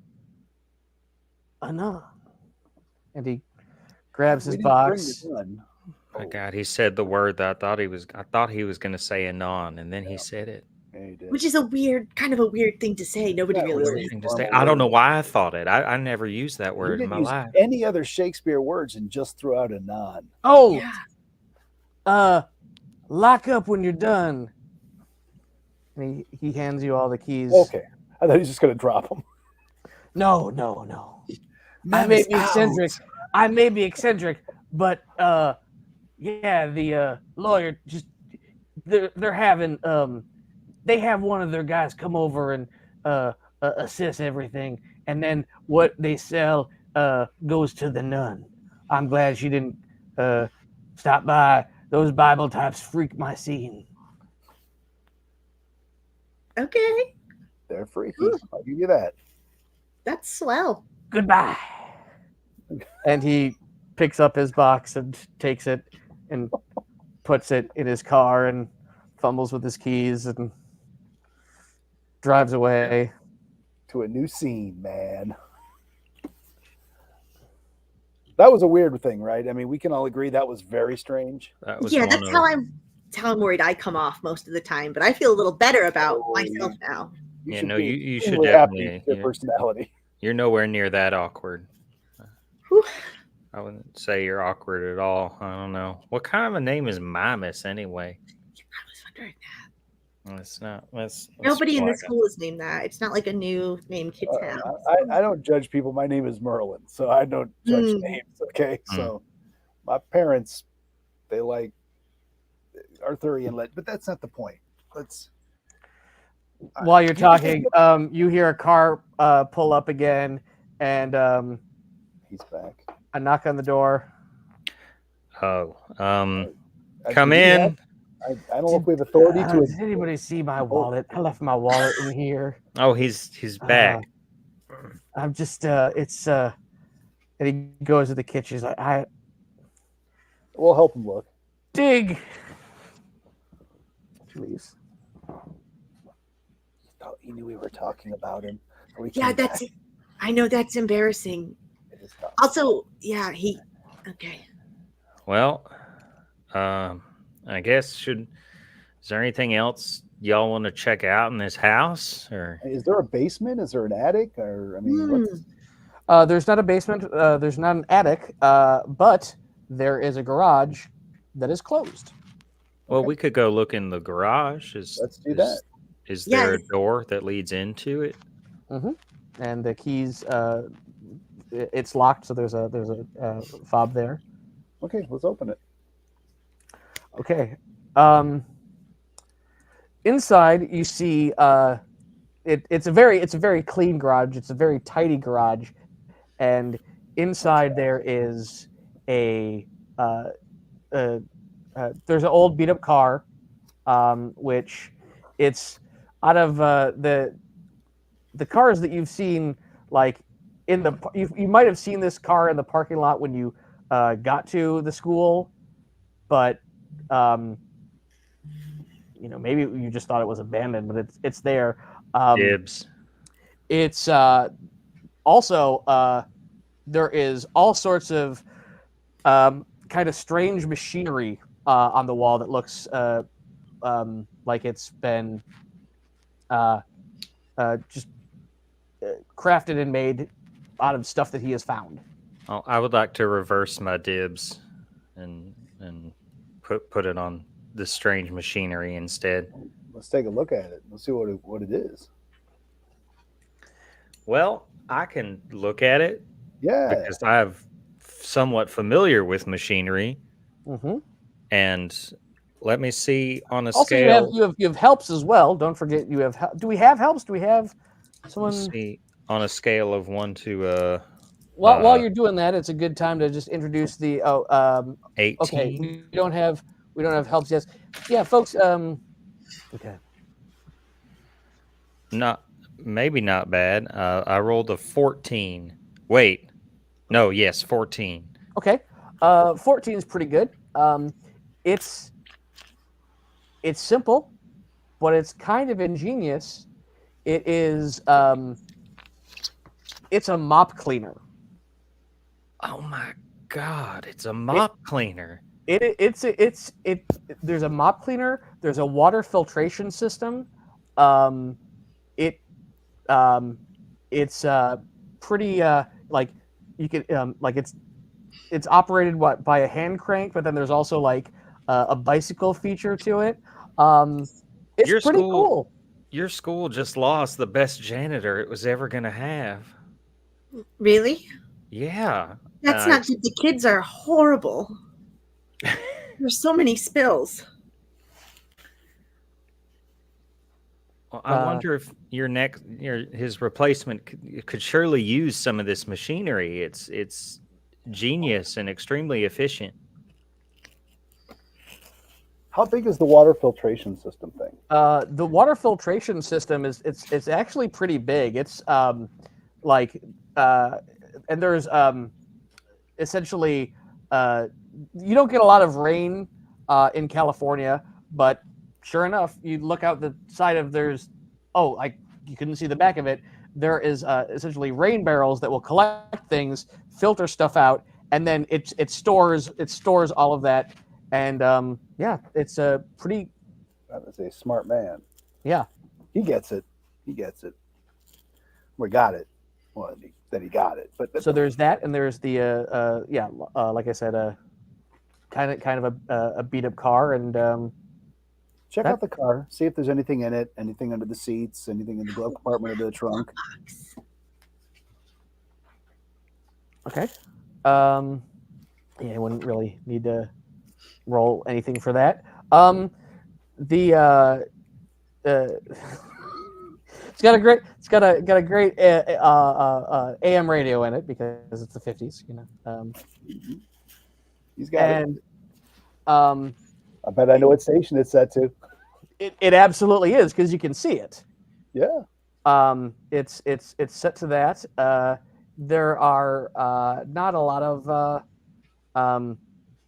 anon. And he grabs his We didn't bring box. the gun. My God, he said the word that I thought he was going to say anon, and then he said it. Yeah, he did. Which is kind of a weird thing to say. Nobody Not really really. says. Thing to say. Normal I don't know word. why I thought it. I never used that You word in didn't my use life. any other Shakespeare words and just threw out a non. Oh, Yeah. lock up when you're done. And he hands you all the keys. Okay. I thought he was just going to drop them. No. I may be eccentric, but yeah, the lawyer just they're having they have one of their guys come over and assess everything, and then what they sell goes to the nun. I'm glad she didn't stop by. Those Bible types freak my scene. Okay. They're freaky. I'll give you that. That's swell. Goodbye. And he picks up his box and takes it and puts it in his car and fumbles with his keys and drives away. To a new scene, man. That was a weird thing, right? I mean, we can all agree that was very strange. That was Yeah, one that's of- how I'm worried I come off most of the time, but I feel a little better about myself now. Yeah, should no, be you should extremely happy definitely. with your personality. You're nowhere near that awkward. Whew. I wouldn't say you're awkward at all. I don't know. What kind of a name is Mimus anyway? I was wondering that. It's not. Let's Nobody in flag the school is named that. It's not like a new name kids have. I don't judge people. My name is Merlin, so I don't judge names. Okay, so my parents, they like Arthurian legend, but that's not the point. Let's. While you're talking, you hear a car pull up again, and He's back. a knock on the door. Oh, Actually, come do we in. have- I don't know if we have authority to. Does anybody see my wallet? I left my wallet in here. Oh, he's back. I'm just it's and he goes to the kitchen. He's like, I We'll help him look. dig. She leaves. Oh, he knew we were talking about him. We Yeah, came that's. back. I know that's embarrassing. It is tough. Also, yeah, he. Okay. Well, I guess is there anything else y'all want to check out in this house? Or Is there a basement? Is there an attic? Or I mean, what's, There's not a basement. There's not an attic. But there is a garage that is closed. well, we could go look in the garage. let's do that. Is there a Yes. door that leads into it? And the keys. It's locked, so there's a fob there. Okay, let's open it. Okay. Inside, you see it's a very clean garage. It's a very tidy garage, and inside there is there's an old beat up car, which it's out of the cars that you've seen, like in the you might have seen this car in the parking lot when you got to the school, but maybe you just thought it was abandoned, but it's there. Dibs. It's also there is all sorts of kind of strange machinery on the wall that looks like it's been just crafted and made out of stuff that he has found. Oh, I would like to reverse my dibs and put it on the strange machinery instead. Let's take a look at it. Let's see what it is. Well, I can look at it. Yeah. because I'm somewhat familiar with machinery. Mm-hmm. And let me see on a Also, scale. you have helps as well. Don't forget you have. Do we have helps? Do we have Let's someone? see on a scale of 1 to While you're doing that, it's a good time to just introduce the. Okay, 18. we don't have helps yet. Yeah, folks. Okay. Maybe not bad. I rolled a 14. Wait, no, yes, 14. Okay. 14 is pretty good. It's simple, but it's kind of ingenious. It is it's a mop cleaner. Oh my God, it's a mop cleaner. There's a mop cleaner, there's a water filtration system. Um it it's pretty like you can like it's operated by a hand crank, but then there's also like a bicycle feature to it. It's Your pretty school, cool. your school just lost the best janitor it was ever gonna have. Really? Yeah. That's not good. The kids are horrible. There's so many spills. Well, I wonder if his replacement could surely use some of this machinery. It's genius and extremely efficient. How big is the water filtration system thing? The water filtration system it's actually pretty big. It's like and there's essentially you don't get a lot of rain in California, but sure enough, you look out the side of you couldn't see the back of it. There is essentially rain barrels that will collect things, filter stuff out, and then it stores all of that. And yeah, it's a pretty. That is a smart man. Yeah, he gets it. We got it. Well, that he got it. But so there's that, and there's the like I said, kind of a beat up car, and check out the car. See if there's anything in it, anything under the seats, anything in the glove compartment of the trunk. Okay. Yeah, I wouldn't really need to roll anything for that. It's got a great AM radio in it because it's the 50s, you know. He's got and I bet I know what station it's set to. It absolutely is because you can see it. Yeah. It's set to that. There are not a lot of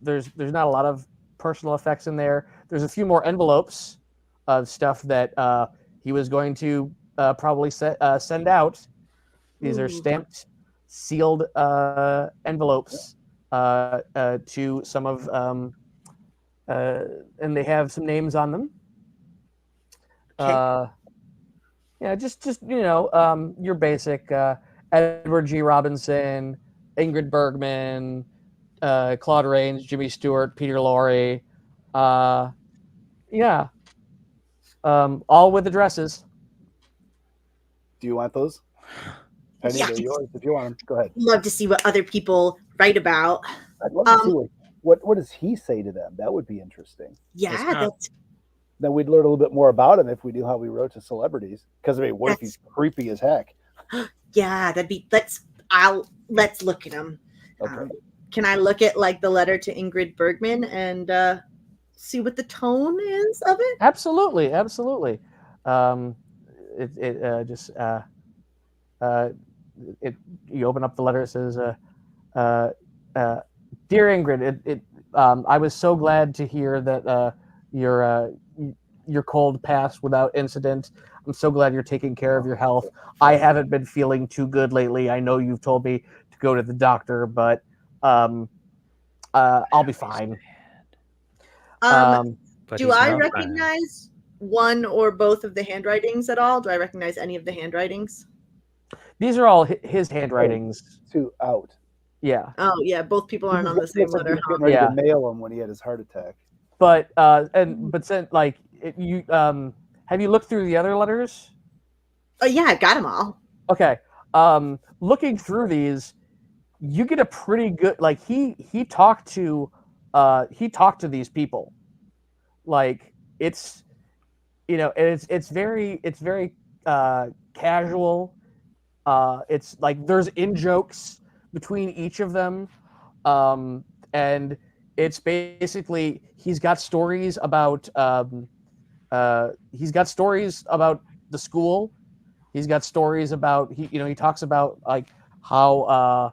there's not a lot of personal effects in there. There's a few more envelopes of stuff that he was going to probably send out. These are stamped, sealed envelopes to some of, and they have some names on them. Okay. Yeah, just you know, your basic Edward G. Robinson, Ingrid Bergman, Claude Rains, Jimmy Stewart, Peter Lorre. Yeah. All with addresses. Do you want those? Penny, Yeah. they're yours. If you want them, go ahead. Love to see what other people write about. I'd love to see what does he say to them. That would be interesting. Yeah, Then we'd learn a little bit more about him if we knew how we wrote to celebrities. Because I mean, what if he's creepy as heck? Yeah, let's look at him. Okay. Can I look at like the letter to Ingrid Bergman and see what the tone is of it? Absolutely. You open up the letter. It says, "Dear Ingrid, I was so glad to hear that your cold passed without incident. I'm so glad you're taking care of your health. I haven't been feeling too good lately. I know you've told me to go to the doctor, but I'll be fine." Do I recognize one or both of the handwritings at all? Do I recognize any of the handwritings? These are all his handwritings. Two out. Yeah. Oh, yeah. Both people aren't on the same letter. He was getting ready to mail him when he had his heart attack. But then like you have you looked through the other letters? Oh yeah, I got them all. Okay. Looking through these, you get a pretty good like he talked to these people. Like it's it's very casual. It's like there's in jokes between each of them, and it's basically he's got stories about the school. He's got stories about he talks about like how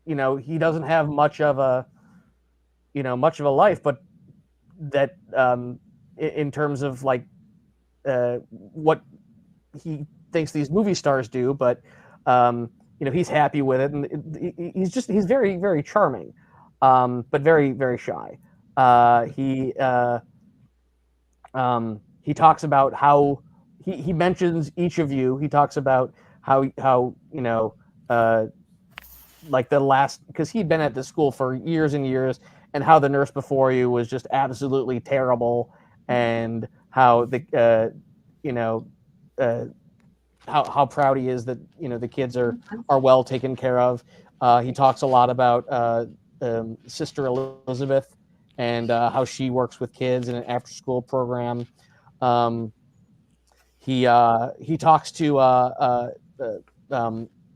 he doesn't have much of a life, but that in terms of like what he thinks these movie stars do, but he's happy with it, and he's very, very charming, but very, very shy. He talks about how he mentions each of you. He talks about how like the last, because he'd been at the school for years and years, and how the nurse before you was just absolutely terrible, and how the how proud he is that the kids are well taken care of. He talks a lot about Sister Elizabeth and how she works with kids in an after school program. He talks to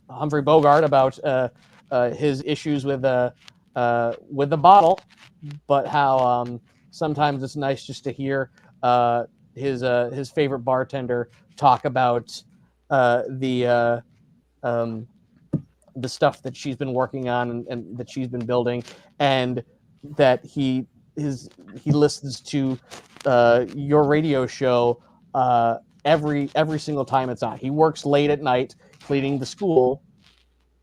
Humphrey Bogart about his issues with the bottle, but how sometimes it's nice just to hear his favorite bartender talk about the stuff that she's been working on and that she's been building, and that he listens to your radio show every single time it's on. He works late at night cleaning the school,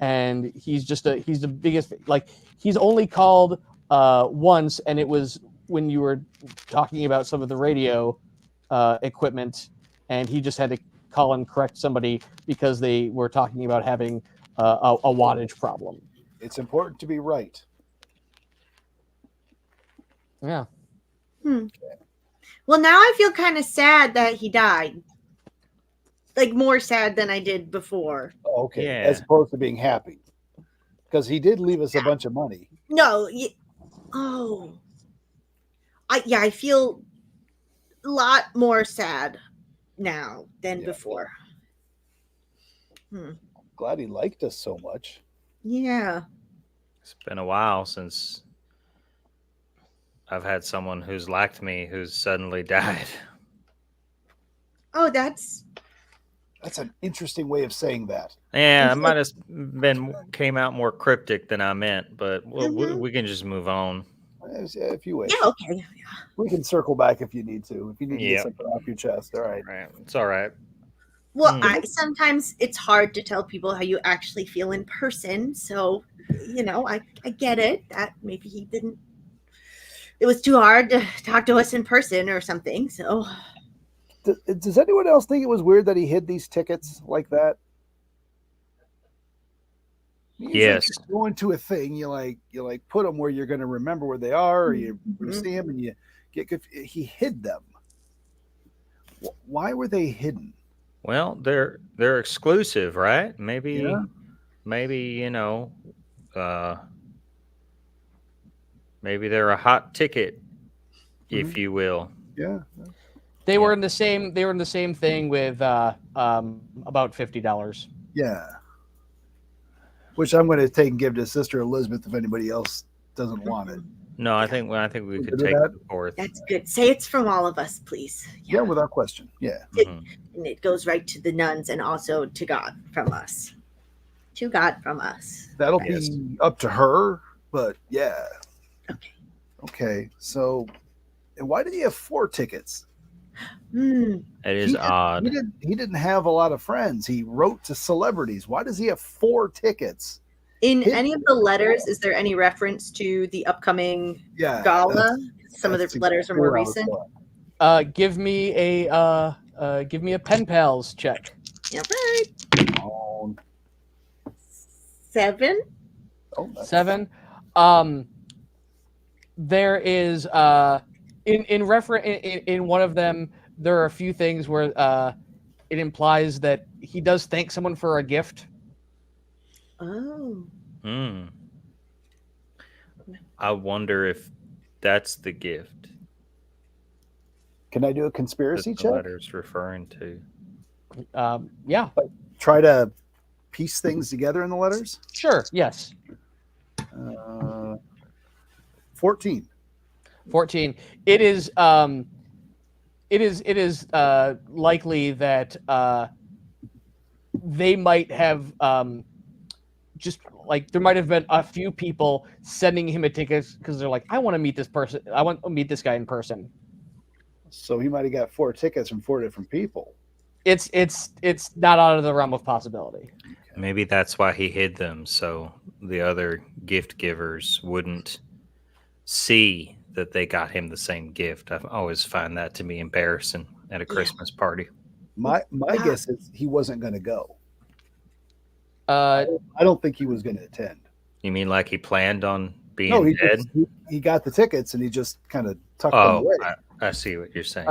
and he's the biggest, like, he's only called once, and it was when you were talking about some of the radio equipment, and he just had to call and correct somebody because they were talking about having a wattage problem. It's important to be right. Yeah. Well, now I feel kind of sad that he died. Like more sad than I did before. Oh, okay. Yeah. As opposed to being happy. Because he did leave us a bunch of money. No. I feel a lot more sad now than before. Glad he liked us so much. Yeah. It's been a while since I've had someone who's liked me who's suddenly died. Oh, that's an interesting way of saying that. Yeah, it might have came out more cryptic than I meant, but we can just move on. If you wish. yeah, okay. We can circle back if you need to. If you need to get something off your chest. All right. Right, it's all right. Well, sometimes it's hard to tell people how you actually feel in person. So, I get it that maybe he didn't. It was too hard to talk to us in person or something. So, does anyone else think it was weird that he hid these tickets like that? Yes. Like going to a thing, you put them where you're going to remember where they are, or you're going to see them, and you get. He hid them. Why were they hidden? Well, they're exclusive, right? Maybe maybe they're a hot ticket, if you will. Yeah. They were in the same thing with about $50. Yeah. Which I'm going to take and give to Sister Elizabeth if anybody else doesn't want it. No, I think we could take it forth. That's good. Say it's from all of us, please. Yeah, without question. Yeah. And it goes right to the nuns and also to God from us. To God from us. That'll be up to her, but yeah. Okay. Okay. So, and why did he have 4 tickets? It is odd. He didn't have a lot of friends. He wrote to celebrities. Why does he have 4 tickets? In any of the letters, is there any reference to the upcoming gala? Some of the letters are more recent. Give me a pen pals check. All right. 7. Oh, 7. There is in one of them, there are a few things where it implies that he does thank someone for a gift. Oh. Hmm. I wonder if that's the gift Can I do a that conspiracy the check? letter's referring to. Yeah, Try to piece things together in the letters. sure. Yes. 14. 14. It is likely that they might have just like there might have been a few people sending him a ticket because they're like, I want to meet this person. I want to meet this guy in person. So he might have got 4 tickets from 4 different people. It's not out of the realm of possibility. Maybe that's why he hid them, so the other gift givers wouldn't see that they got him the same gift. I always find that to be embarrassing at a Christmas party. My Yeah. guess is he wasn't going to go. Uh, I don't think he was going to attend. You mean like he planned on being No, dead? he got the tickets and he just kind of tucked them Oh, away. I see what you're saying.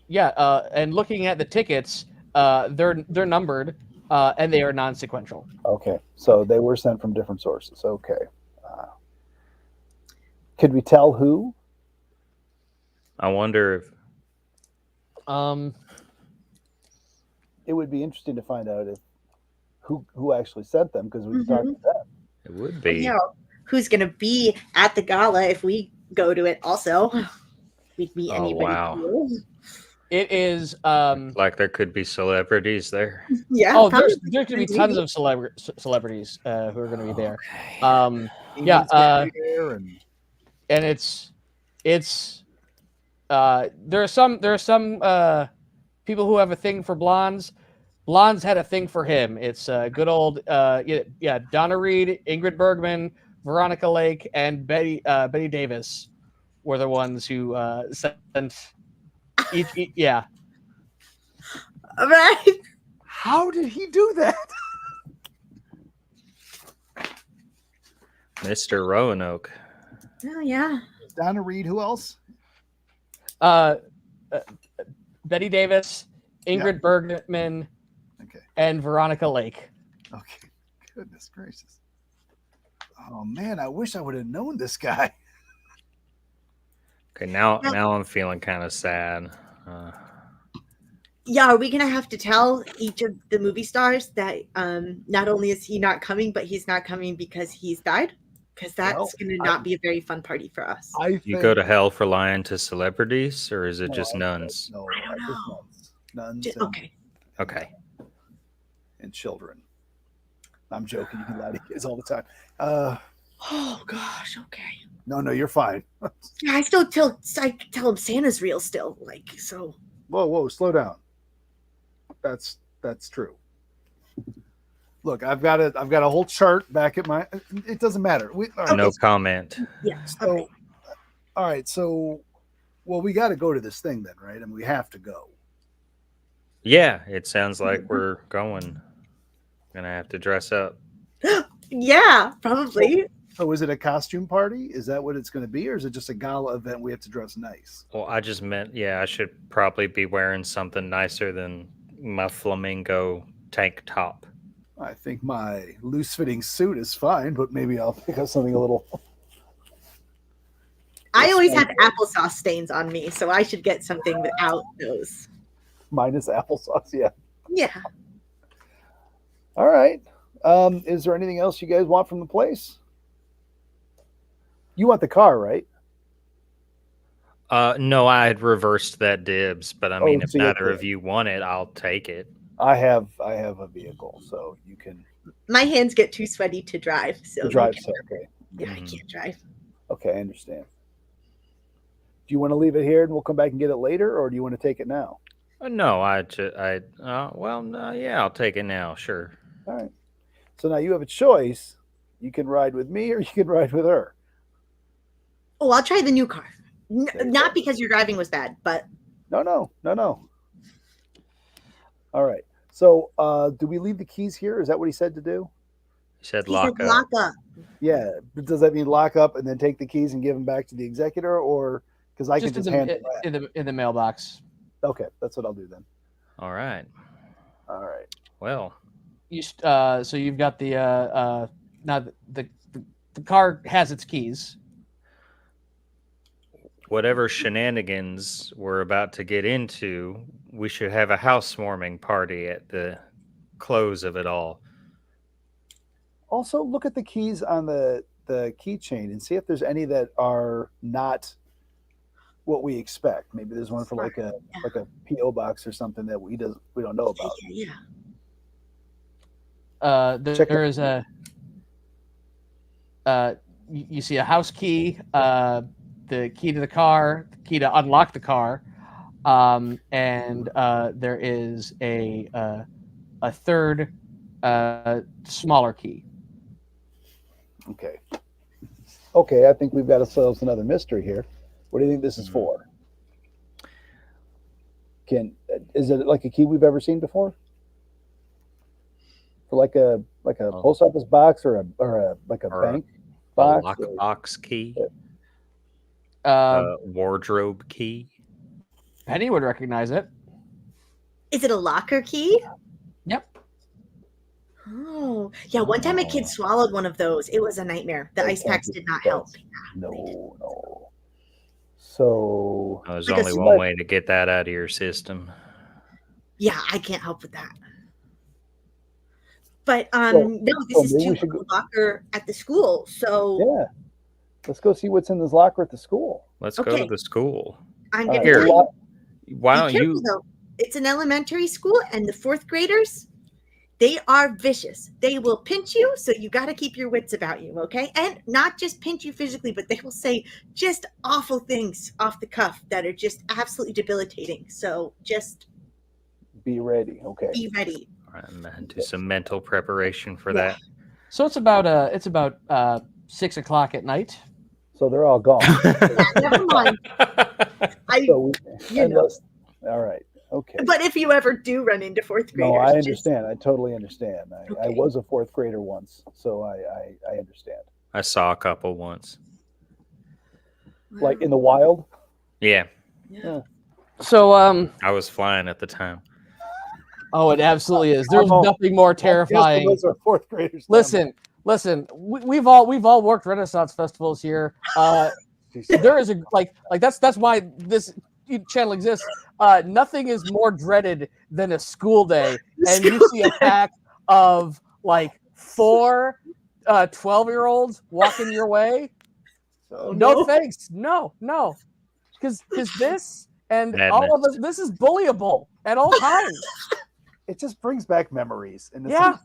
yeah. And looking at the tickets, they're numbered, and they are non-sequential. Okay, so they were sent from different sources. Okay. Could we tell who? I wonder if It would be interesting to find out if who actually sent them because we could talk to them. it would be. Yeah. Who's going to be at the gala if we go to it also? We'd meet Oh, anybody. wow. Cool. It is Like there could be celebrities there. Yeah. oh, probably. there's gonna be tons of celebrities who are gonna be there. England's Yeah, gonna be there and and it's there are some people who have a thing for blondes. Blondes had a thing for him. It's good old yeah, Donna Reed, Ingrid Bergman, Veronica Lake, and Betty Davis were the ones who sent each yeah. All right. how did he do that? Mr. Roanoke. Oh, yeah. Donna Reed, who else? Betty Davis, Ingrid Bergman, Okay. and Veronica Lake. Okay. Goodness gracious. Oh man, I wish I would have known this guy. Okay, now I'm feeling kind of sad. Yeah, are we gonna have to tell each of the movie stars that not only is he not coming, but he's not coming because he's died? Because that's Well, gonna not be a very fun party for us. You go to hell for lying to celebrities, or is it just nuns? No, I don't just know. nuns Just, and, okay. Okay. and children. I'm joking. You can lie to kids all the time. Oh gosh. Okay. No, you're fine. Yeah, I tell him Santa's real still. Like so. Whoa, slow down. That's true. Look, I've got a whole chart back at my. It doesn't matter. No comment. Yeah. So, Okay. all right. So, well, we got to go to this thing then, right? I mean, we have to go. Yeah, it sounds like we're going. Gonna have to dress up. Yeah, probably. So, is it a costume party? Is that what it's going to be, or is it just a gala event? We have to dress nice. Well, I just meant, yeah, I should probably be wearing something nicer than my flamingo tank top. I think my loose-fitting suit is fine, but maybe I'll pick up something a little. I always have applesauce stains on me, so I should get something without those. Minus applesauce, yeah. Yeah. All right. Is there anything else you guys want from the place? You want the car, right? No, I had reversed that dibs, but I mean, if so you neither did. of you want it, I'll take it. I have a vehicle, so you can My hands get too sweaty to drive, so drive. you So, can- okay. yeah, I can't drive. Okay, I understand. Do you want to leave it here and we'll come back and get it later, or do you want to take it now? No, yeah, I'll take it now. Sure. All right. So now you have a choice. You can ride with me or you can ride with her. Oh, I'll try the new car. you Not go. because your driving was bad, but No. All right. So do we leave the keys here? Is that what he said to do? He said he lock said up. lock up. Yeah. But does that mean lock up and then take the keys and give them back to the executor, or because I Just can just hand it back? in the mailbox. Okay, that's what I'll do then. All right. All right. Well, So you've got the now the car has its keys. Whatever shenanigans we're about to get into, we should have a housewarming party at the close of it all. Also, look at the keys on the keychain and see if there's any that are not what we expect. Maybe there's one for like a PO box or something that we don't know about. Yeah. There is a you see a house key, the key to the car, the key to unlock the car, and there is a third smaller key. Okay, I think we've got ourselves another mystery here. What do you think this is for? Is it like a key we've ever seen before? For like a post office box or a bank box? A lockbox key? Wardrobe key? Penny would recognize it. Is it a locker key? Yep. Oh, yeah. One time a kid swallowed one of those. It was a nightmare. The ice packs did not help. No. So there's only one way to get that out of your system. Yeah, I can't help with that. But no, this is to a locker at the school. So yeah, let's go see what's in this locker at the school. Let's go to the school. I'm gonna Here. tell you. Why don't careful, you? Though. It's an elementary school, and the fourth graders, they are vicious. They will pinch you, so you got to keep your wits about you, okay? And not just pinch you physically, but they will say just awful things off the cuff that are just absolutely debilitating. So just be ready, okay? Be ready. All right, man, do some mental preparation for that. So it's about 6 o'clock at night. So they're all gone. Never mind. All right. Okay. But if you ever do run into fourth graders, I understand. I totally understand. I was a fourth grader once, so I understand. I saw a couple once. Like in the wild? Yeah. So I was flying at the time. Oh, it absolutely is. There's nothing more terrifying. Those are fourth graders. Listen. We've all worked Renaissance festivals here. There is that's why this channel exists. Nothing is more dreaded than a school day, and you see a pack of like 4 12-year-olds walking your way. No thanks. No. Because this and all of us, this is bullyable at all times. It just brings back memories. Yeah.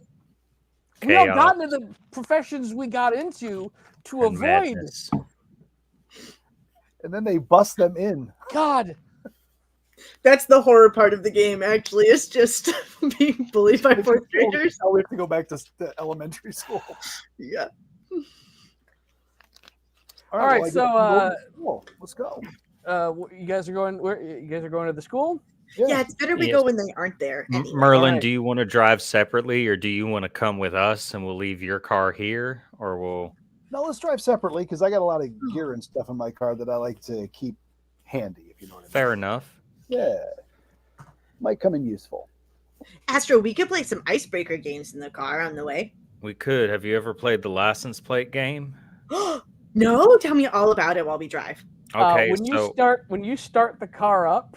We all got into the professions we got into to avoid. Madness. And then they bust them in. God. That's the horror part of the game, actually. It's just being bullied by fourth graders. Now we have to go back to elementary school. Yeah. All right, let's go. You guys are going to the school? Yeah, it's better we go when they aren't there. Anyway. Merlin, do you want to drive separately, or do you want to come with us and we'll leave your car here, or we'll? No, let's drive separately because I got a lot of gear and stuff in my car that I like to keep handy. If you know what I mean. Fair enough. Yeah, might come in useful. Astro, we could play some icebreaker games in the car on the way. We could. Have you ever played the license plate game? No, tell me all about it while we drive. Okay, when you start the car up.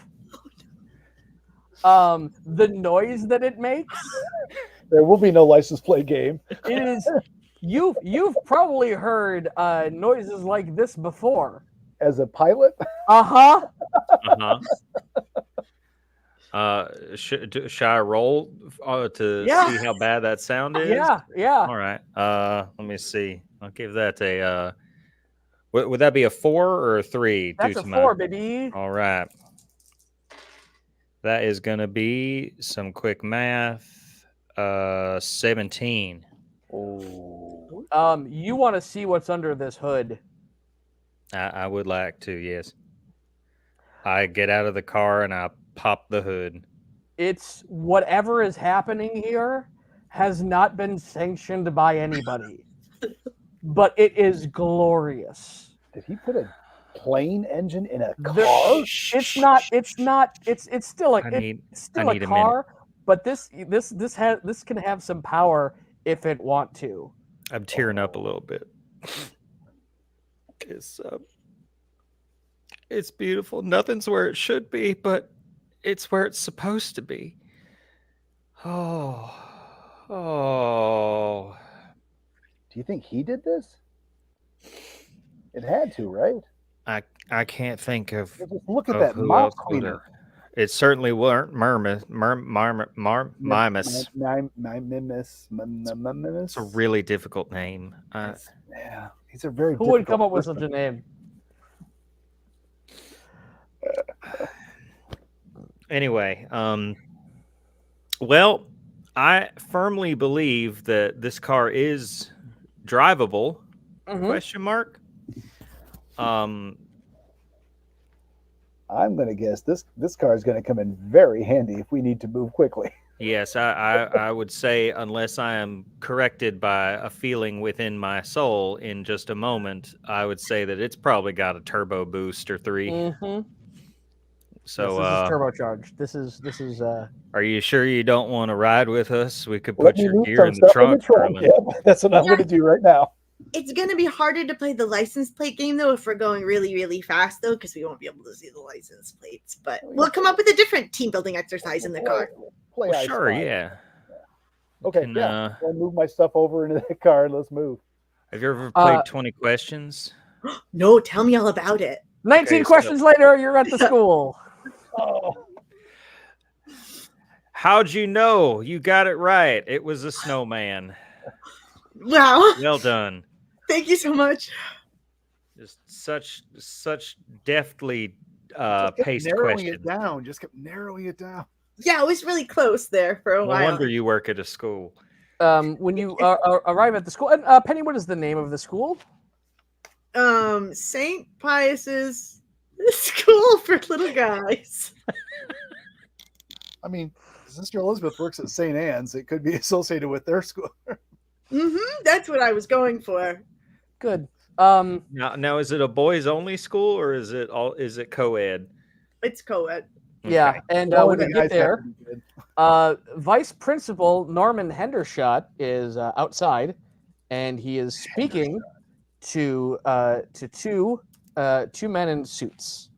The noise that it makes. There will be no license plate game. It is. You've probably heard noises like this before. As a pilot. Should I roll to see how bad that sound is? Yeah. All right. Let me see. I'll give that a. Would that be a 4 or a 3? That's a 4, baby. All right. That is going to be some quick math. 17. Oh. You want to see what's under this hood? I would like to, yes. I get out of the car and I pop the hood. It's whatever is happening here has not been sanctioned by anybody, but it is glorious. Did he put a plane engine in a car? It's not. It's still a car, but this can have some power if it want to. I'm tearing up a little bit. It's beautiful. Nothing's where it should be, but it's where it's supposed to be. Oh. Do you think he did this? It had to, right? I can't think of. Just look at of that who mop else would cleaner. have. It certainly weren't Mimus. It's a really difficult name. Yeah, these are very. Who would come difficult up with listeners. such a name? Anyway, well, I firmly believe that this car is drivable. Mhm. Question mark. I'm going to guess this car is going to come in very handy if we need to move quickly. Yes, I would say, unless I am corrected by a feeling within my soul in just a moment, I would say that it's probably got a turbo boost or 3. Mm-hmm. So, this is turbocharged. This is. Are you sure you don't want to ride with us? We could Let put me your move gear some in the stuff trunk for a minute. Yep, that's what I'm going to do right now. It's going to be harder to play the license plate game, though, if we're going really, really fast, though, because we won't be able to see the license plates. But we'll come up with a different team-building exercise in the car. Play Well, I sure, Spy. yeah. Okay, Can, yeah. I'll move my stuff over into the car and let's move. Have you ever played 20 Questions? No, tell me all about it. 19 Okay, questions later, you're at the school. Oh, How'd you know? You got it right. It was a snowman. Wow. Well done. Thank you so much. Just such deftly just kept paced narrowing questions. it down. Just kept narrowing it down. Yeah, it was really close there for a No while. wonder you work at a school. When you arrive at the school, and Penny, what is the name of the school? St. Pius's School for Little Guys. I mean, Sister Elizabeth works at St. Anne's. It could be associated with their school. That's what I was going for. Good. Now is it a boys only school or is it co-ed? It's co-ed. Yeah, Okay. and Well, when the you guys get there, have to be good. Vice Principal Norman Hendershot is outside, and he is speaking to two men in suits.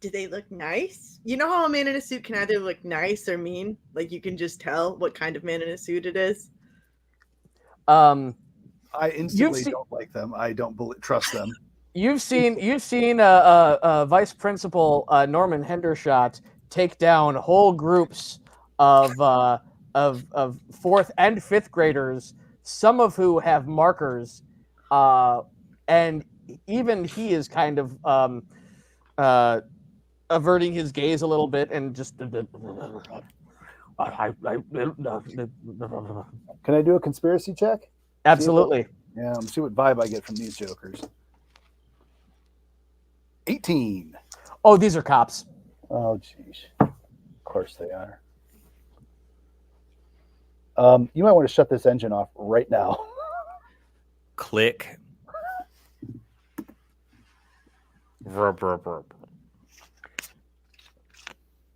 Do they look nice? You know how a man in a suit can either look nice or mean? Like you can just tell what kind of man in a suit it is. I instantly seen- don't like them. I don't trust them. You've seen Vice Principal Norman Hendershot take down whole groups of 4th and 5th graders, some of who have markers, and even he is kind of averting his gaze a little bit and just. Can I do a conspiracy check? Absolutely. Yeah, see what vibe I get from these jokers. 18. Oh, these are cops. Oh, jeez. Of course they are. You might want to shut this engine off right now. Click.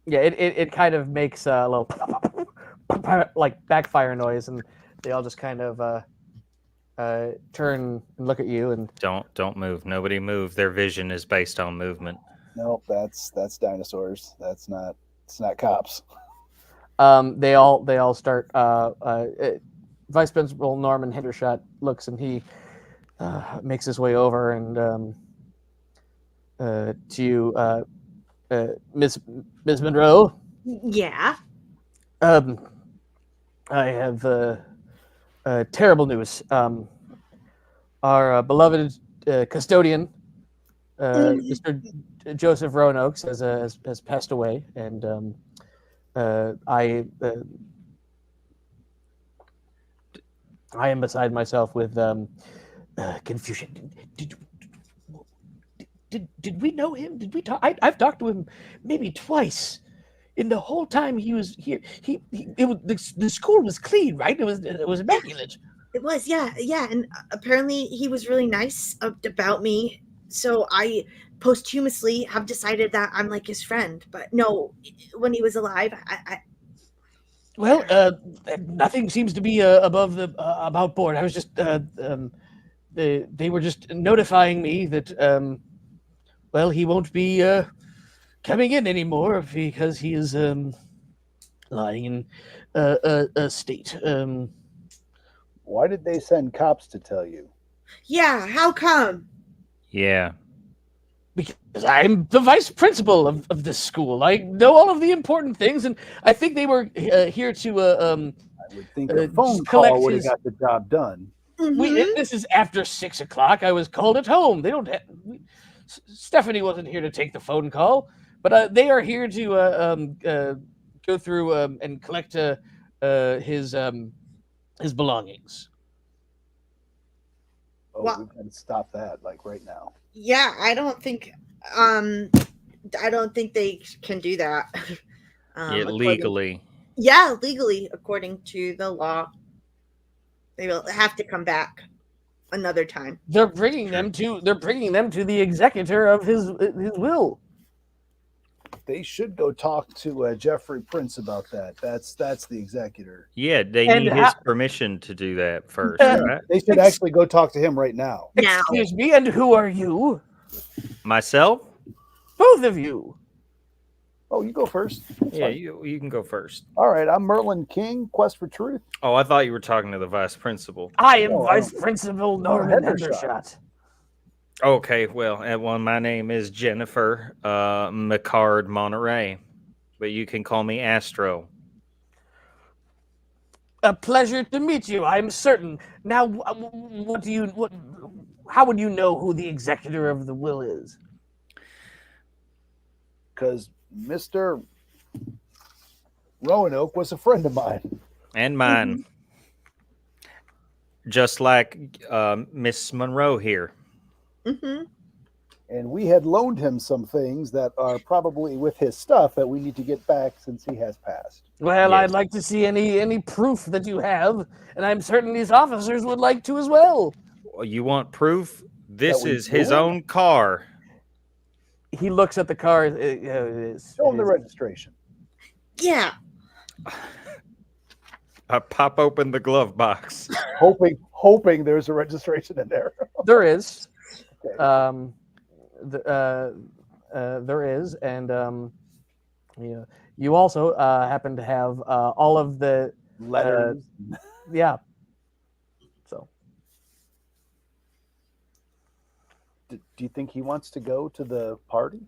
Yeah, it kind of makes a little like backfire noise, and they all just kind of turn and look at you. And Don't move. Nobody move. Their vision is based on movement. Nope, that's dinosaurs. It's not cops. they all start. Vice Principal Norman Hendershot looks, and he makes his way over and to you, Miss Monroe. Yeah. I have terrible news. Our beloved custodian, Mr. Joseph Roanoke, has passed away, and I am beside myself with confusion. Did we know him? Did we talk? I've talked to him maybe twice. In the whole time he was here, the school was clean, right? It was immaculate. It was, yeah, and apparently he was really nice about me So I posthumously have decided that I'm like his friend. But no, when he was alive, Well, nothing seems to be above the about board. I was just they were just notifying me that well, he won't be coming in anymore because he is lying in a state. Why did they send cops to tell you? yeah, how come? Yeah. Because I'm the vice principal of this school. I know all of the important things, and I think they were here to I would think a phone just collect call would have his. got the job done. Mm-hmm. This is after 6 o'clock. I was called at home. They don't. Stephanie wasn't here to take the phone call, but they are here to go through and collect his belongings. Oh, Well, we've got to stop that like right now. yeah, I don't think they can do that. Yeah, According- legally. Yeah, legally, according to the law, they will have to come back another time. They're bringing them to. They're bringing them to the executor of his will. They should go talk to Jeffrey Prince about that. That's the executor. Yeah, they And need his permission to do that first, right? They should actually go talk to him right now. Now, Excuse me, and who are you? Myself? Both of you. Oh, you go first. Yeah, you can go first. All right, I'm Merlin King, Quest for Truth. Oh, I thought you were talking to the vice principal. I am No, Vice Principal Norman Hendershot. Hendershot. Okay, well, my name is Jennifer McCard Monterey, but you can call me Astro. A pleasure to meet you. I'm certain. Now, how would you know who the executor of the will is? Because Mr. Roanoke was a friend of mine. And mine. Just like Miss Monroe here. mm-hmm. And we had loaned him some things that are probably with his stuff that we need to get back since he has passed. Well, Yes. I'd like to see any proof that you have, and I'm certain these officers would like to as well. You want proof? This we is his do it? own car. He looks at the car. It is. Show him the registration. Yeah, I pop open the glove box. Hoping there's a registration in there. There is. Okay. There is, and yeah, you also happen to have all of the Letters. yeah. So Do you think he wants to go to the party?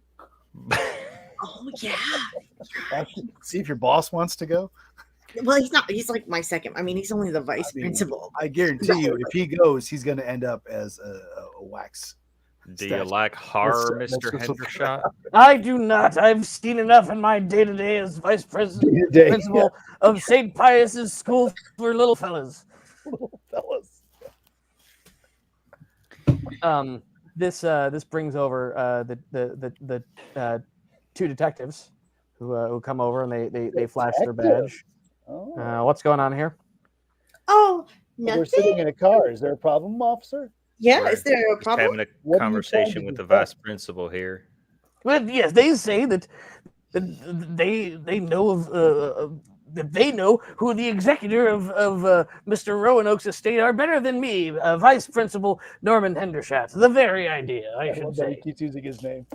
oh yeah. Actually, see if your boss wants to go. Well, he's not. He's like my second. I mean, he's only the vice I mean, principal. I guarantee you, if he goes, he's going to end up as a wax. Do you like horror, Mr. That's- Hendershot? I do not. I've seen enough in my day-to-day as vice president Day-to-day, principal of St. Pius's School for Little Fellas. Little fellas. This brings over the two detectives who come over and they flash their badge. Oh. What's going on here? Oh, We're nothing. sitting in a car. Is there a problem, officer? Yeah, We're is there a Just problem? having What a are you conversation trying with to the do? vice principal here. Well, yes, they say that they know of that they know who the executor of Mr. Roanoke's estate are better than me, Vice Principal Norman Hendershot. The very idea, I I should love that he say. keeps using his name.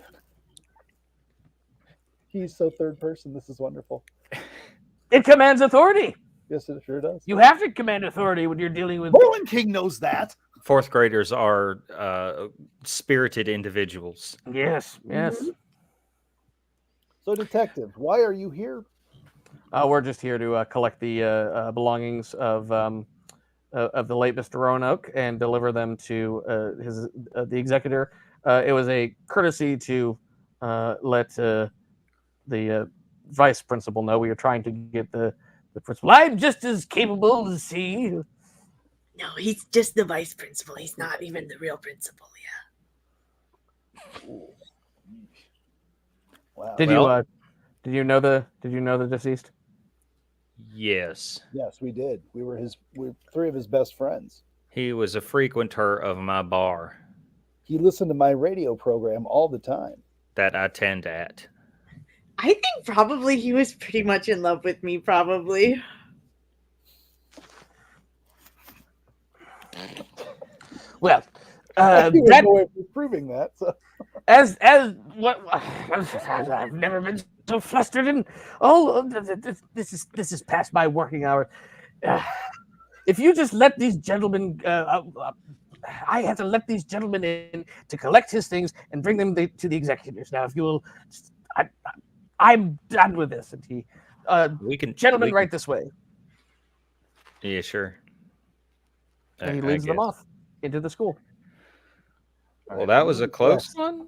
He's so third person. This is wonderful. It commands authority. Yes, it sure does. You have to command authority when you're dealing with. Merlin King knows that. Fourth graders are spirited individuals. Yes, yes. So, detective, why are you here? We're just here to collect the belongings of the late Mr. Roanoke and deliver them to the executor. It was a courtesy to let the vice principal know we are trying to get the principal. I'm just as capable to see. No, he's just the vice principal. He's not even the real principal. Wow. Did you know the deceased? Yes. Yes, we did. We were three of his best friends. He was a frequenter of my bar. He listened to my radio program all the time. That I tend at. I think probably he was pretty much in love with me, probably. Well, There's that, no way of proving that. So. as what I've never been so flustered and this is past my working hour. If you just let these gentlemen, I have to let these gentlemen in to collect his things and bring them to the executors. Now, if you will, I'm done with this. And he, gentlemen, right this way. Yeah, sure. And he leads them off into the school. Well, that was a close one.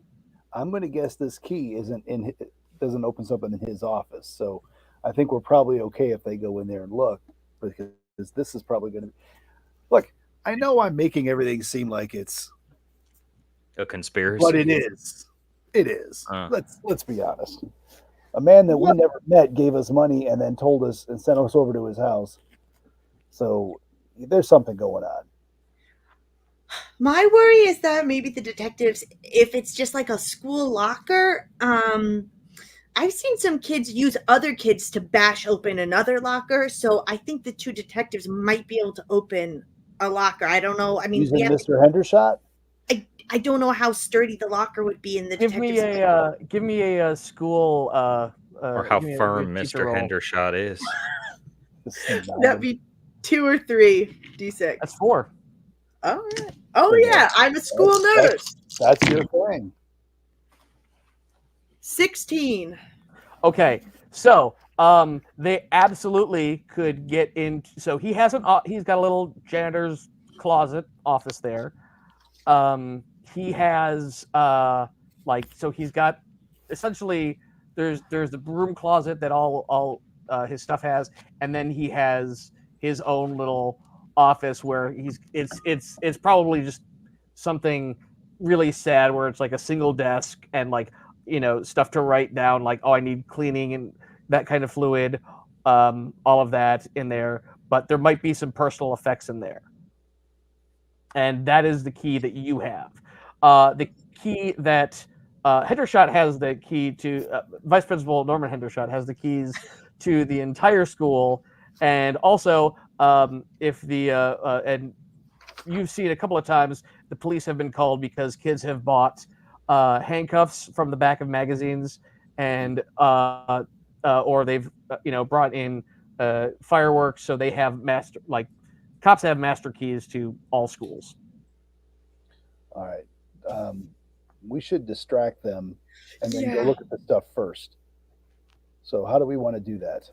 I'm going to guess this key doesn't open something in his office. So I think we're probably okay if they go in there and look, because this is probably going to look. I know I'm making everything seem like it's a conspiracy, but it is. It is. Let's be honest. A man that we never met gave us money and then told us and sent us over to his house. So there's something going on. My worry is that maybe the detectives, if it's just like a school locker, I've seen some kids use other kids to bash open another locker. So I think the two detectives might be able to open a locker. I don't know. I mean, using Mr. Hendershot? I don't know how sturdy the locker would be in the give me a school or how firm Mr. Hendershot is. That'd be 2 or 3 D6. That's 4. All right. Oh yeah, I'm a school nurse. That's your thing. 16. Okay, so they absolutely could get in. So he's got a little janitor's closet office there. He has so he's got essentially there's the broom closet that all his stuff has, and then he has his own little office where it's probably just something really sad where it's like a single desk and like stuff to write down, like I need cleaning and that kind of fluid, all of that in there, but there might be some personal effects in there, and that is the key that you have. The key that Hendershot has the key to, Vice Principal Norman Hendershot has the keys to the entire school, and also if the and you've seen a couple of times the police have been called because kids have bought handcuffs from the back of magazines, and or they've brought in fireworks, so they have cops have master keys to all schools. All right, we should distract them and then go look at the stuff first. So how do we want to do that?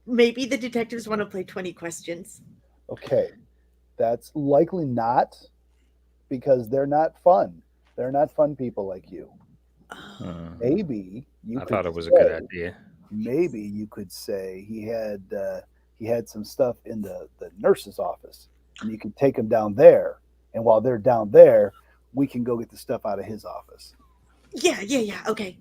Maybe the detectives want to play 20 questions. Okay, that's likely not, because they're not fun. They're not fun people like you. Maybe you. I thought it was a good idea. Maybe you could say he had some stuff in the nurse's office, and you can take him down there. And while they're down there, we can go get the stuff out of his office. Yeah. Okay.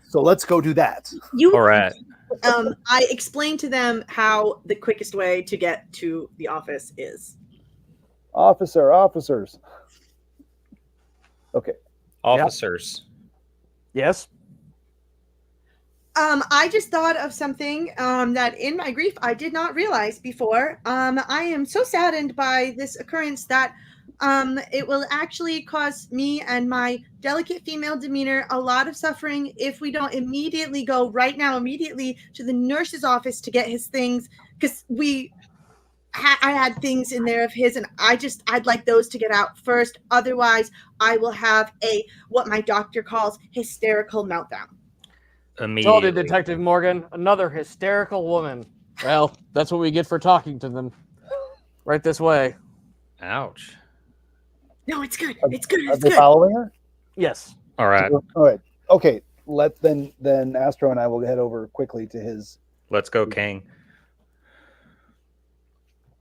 So let's go do that. All right. I explained to them how the quickest way to get to the office is. Officers. Okay. Officers. Yes. I just thought of something that in my grief I did not realize before. I am so saddened by this occurrence that it will actually cause me and my delicate female demeanor a lot of suffering if we don't immediately go immediately to the nurse's office to get his things, because I had things in there of his, and I'd like those to get out first. Otherwise, I will have what my doctor calls hysterical meltdown. Told Detective Morgan, another hysterical woman. Well, that's what we get for talking to them. Right this way. Ouch. No, it's good. It's good. Are they following her? Yes. All right. All right. Okay. Then Astro and I will head over quickly to his. Let's go, King.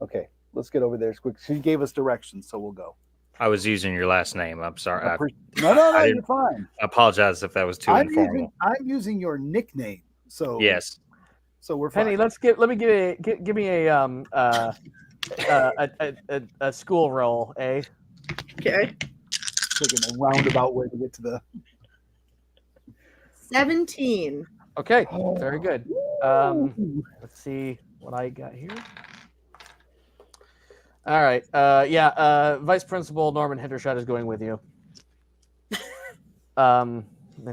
Okay. Let's get over there quick. She gave us directions, so we'll go. I was using your last name. I'm sorry. No, you're fine. I apologize if that was too informal. I'm using your nickname. So yes. So we're fine. Penny, give me a a school roll, eh? Okay. Taking a roundabout way to get to the. 17. Okay, very good. Let's see what I got here. All right. Vice Principal Norman Hendershot is going with you. And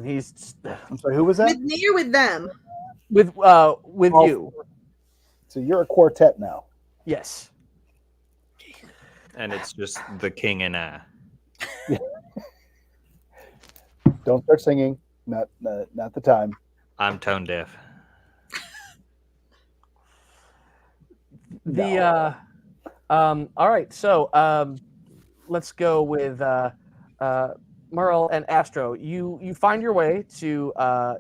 he's I'm sorry, who was that? With me or with them? with Oh. you. So you're a quartet now. Yes. And it's just the king and I. Don't start singing. Not the time. I'm tone deaf. All right. So let's go with Merle and Astro. You find your way to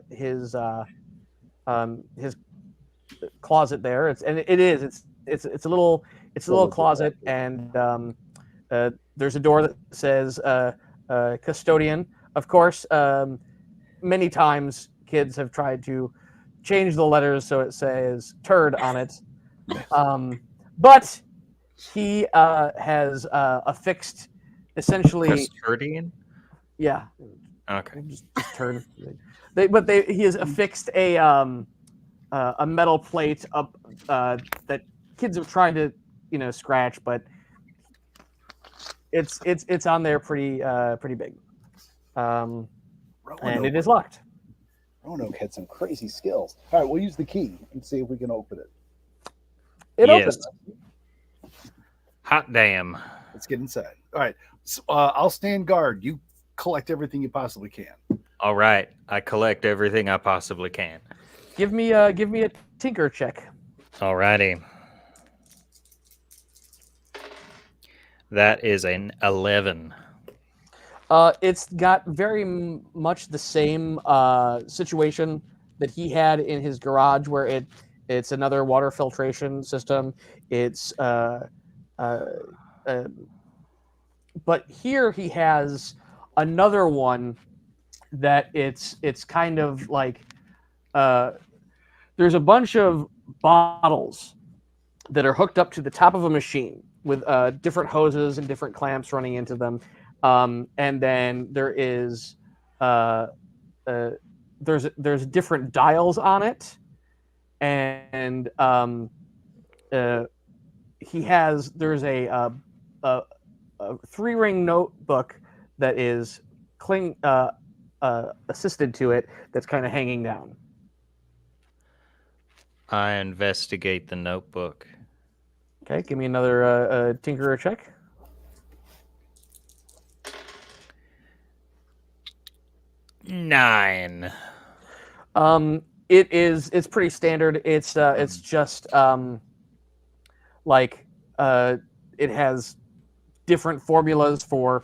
his closet there. It's a little closet, and there's a door that says custodian. Of course, many times kids have tried to change the letters so it says turd on it, but he has affixed essentially. Custodian? Yeah. Okay. Just turd. He has affixed a metal plate up that kids have tried to scratch, but it's on there pretty big, and it is locked. Roanoke had some crazy skills. All right, we'll use the key and see if we can open it. It Yes. opens. Hot damn. Let's get inside. All right, so, I'll stand guard. You collect everything you possibly can. All right. I collect everything I possibly can. Give me a tinker check. All righty. That is an 11. It's got very much the same situation that he had in his garage, where it's another water filtration system. It's but here he has another one that it's kind of like there's a bunch of bottles that are hooked up to the top of a machine with different hoses and different clamps running into them. And then there is there's different dials on it, and there's a 3-ring notebook that is assisted to it that's kind of hanging down. I investigate the notebook. Okay, give me another tinkerer check. Nine. It's pretty standard. It's just it has different formulas for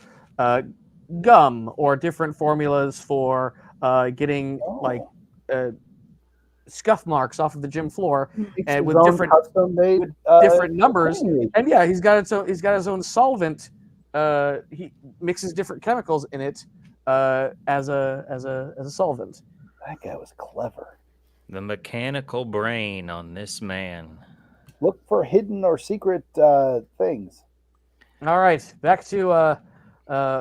gum, or different formulas for getting scuff marks off of the gym floor, and with different custom-made different numbers. And yeah, he's got his own solvent. He mixes different chemicals in it as a solvent. That guy was clever. The mechanical brain on this man. Look for hidden or secret things. All right, back to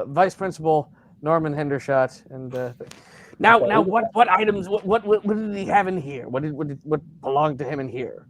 Vice Principal Norman Hendershot, and now what items? What did he have in here? What belonged to him in here?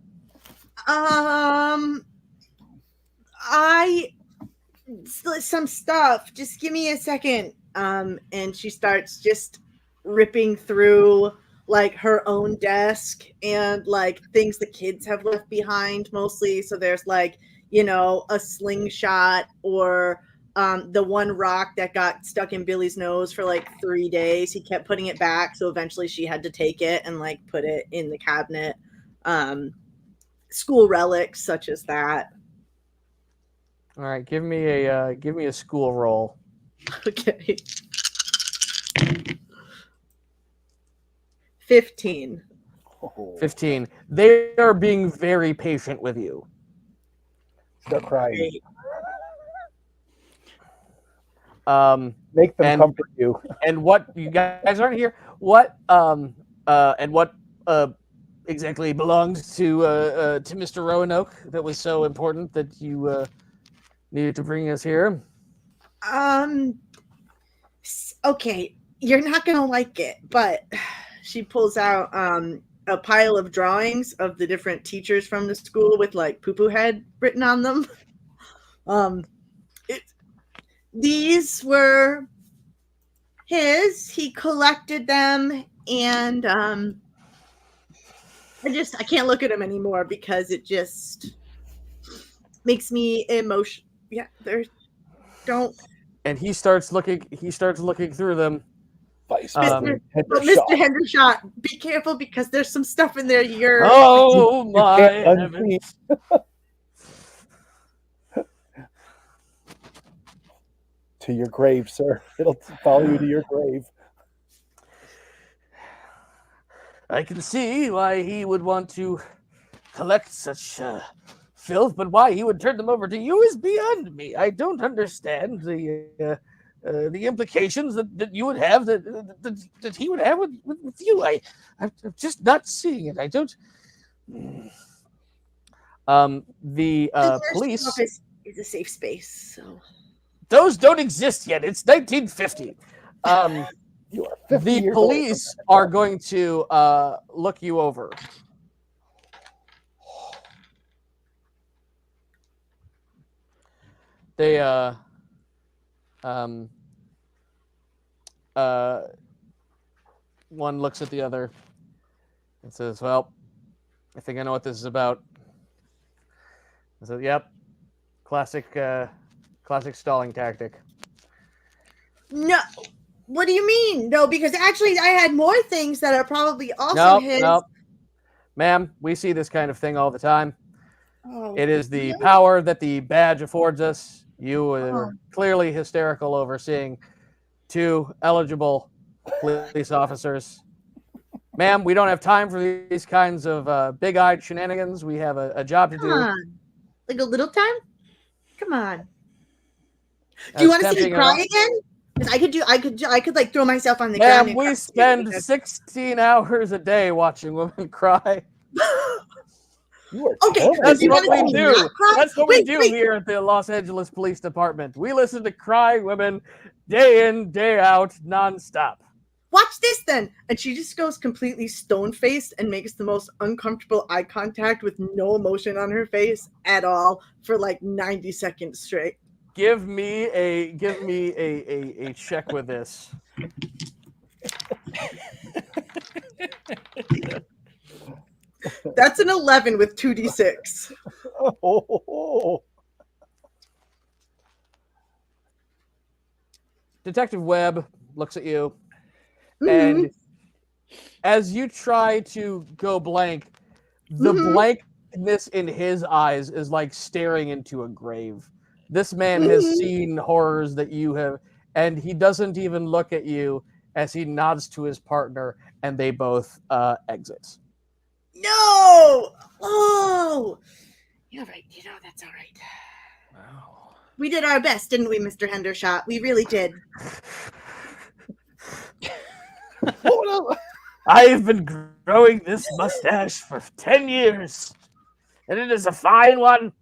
Some stuff. Just give me a second. And she starts just ripping through like her own desk and like things the kids have left behind mostly. So there's like, a slingshot, or the one rock that got stuck in Billy's nose for like 3 days. He kept putting it back, so eventually she had to take it and like put it in the cabinet. School relics such as that. All right, give me a school roll. Okay. 15. 15. They are being very patient with you. Start crying. Make them comfort you. And what you guys aren't here? What exactly belonged to Mr. Roanoke that was so important that you needed to bring us here? Okay, you're not gonna like it, but she pulls out a pile of drawings of the different teachers from the school with like poo poo head written on them. Um, it, these were his. He collected them, and I can't look at them anymore because it just makes me emotional. Yeah, there's don't. And he starts looking. He starts looking through them. Vice Mr. But Hendershot. Mr. Hendershot, be careful because there's some stuff in there you're Oh You my can't heavens! To your grave, sir. It'll follow you to your grave. I can see why he would want to collect such filth, but why he would turn them over to you is beyond me. I don't understand the implications that you would have that he would have with you. I'm just not seeing it. I don't. The nurse's police. office is a safe space, so Those don't exist yet. It's 1950. You are 50 The years old. police are going to look you over. They one looks at the other and says, "Well, I think I know what this is about." I said, "Yep, classic stalling tactic." no. What do you mean? No, because actually I had more things that are probably also Nope, his. nope. Ma'am, we see this kind of thing all the time. Oh, It is the really? power that the badge affords us. You Oh. are clearly hysterical over seeing two eligible police officers. Ma'am, we don't have time for these kinds of big-eyed shenanigans. We have a job to Come do. on. Like a little time? Come on. Do As you want to see me tempting cry it- again? Because I could like throw myself on the ground. Ma'am, and we cry. spend 16 hours a day watching women cry. You are Okay, terrible. That's you what wanna see we me do. not cry? That's what we Wait, do wait. here at the Los Angeles Police Department. We listen to crying women day in, day out, nonstop. Watch this then. And she just goes completely stone faced and makes the most uncomfortable eye contact with no emotion on her face at all for like 90 seconds straight. Give me a check with this. That's an 11 with 2d6. Oh. Detective Webb looks at you, Mhm. and as you try to go blank, the Mhm. blankness in his eyes is like staring into a grave. This man has Mhm. seen horrors that you have, and he doesn't even look at you as he nods to his partner, and they both exit. No! Oh! You're right. You know, that's all right. Wow. We did our best, didn't we, Mr. Hendershot? We really did. Oh, no. I've been growing this mustache for 10 years, and it is a fine one.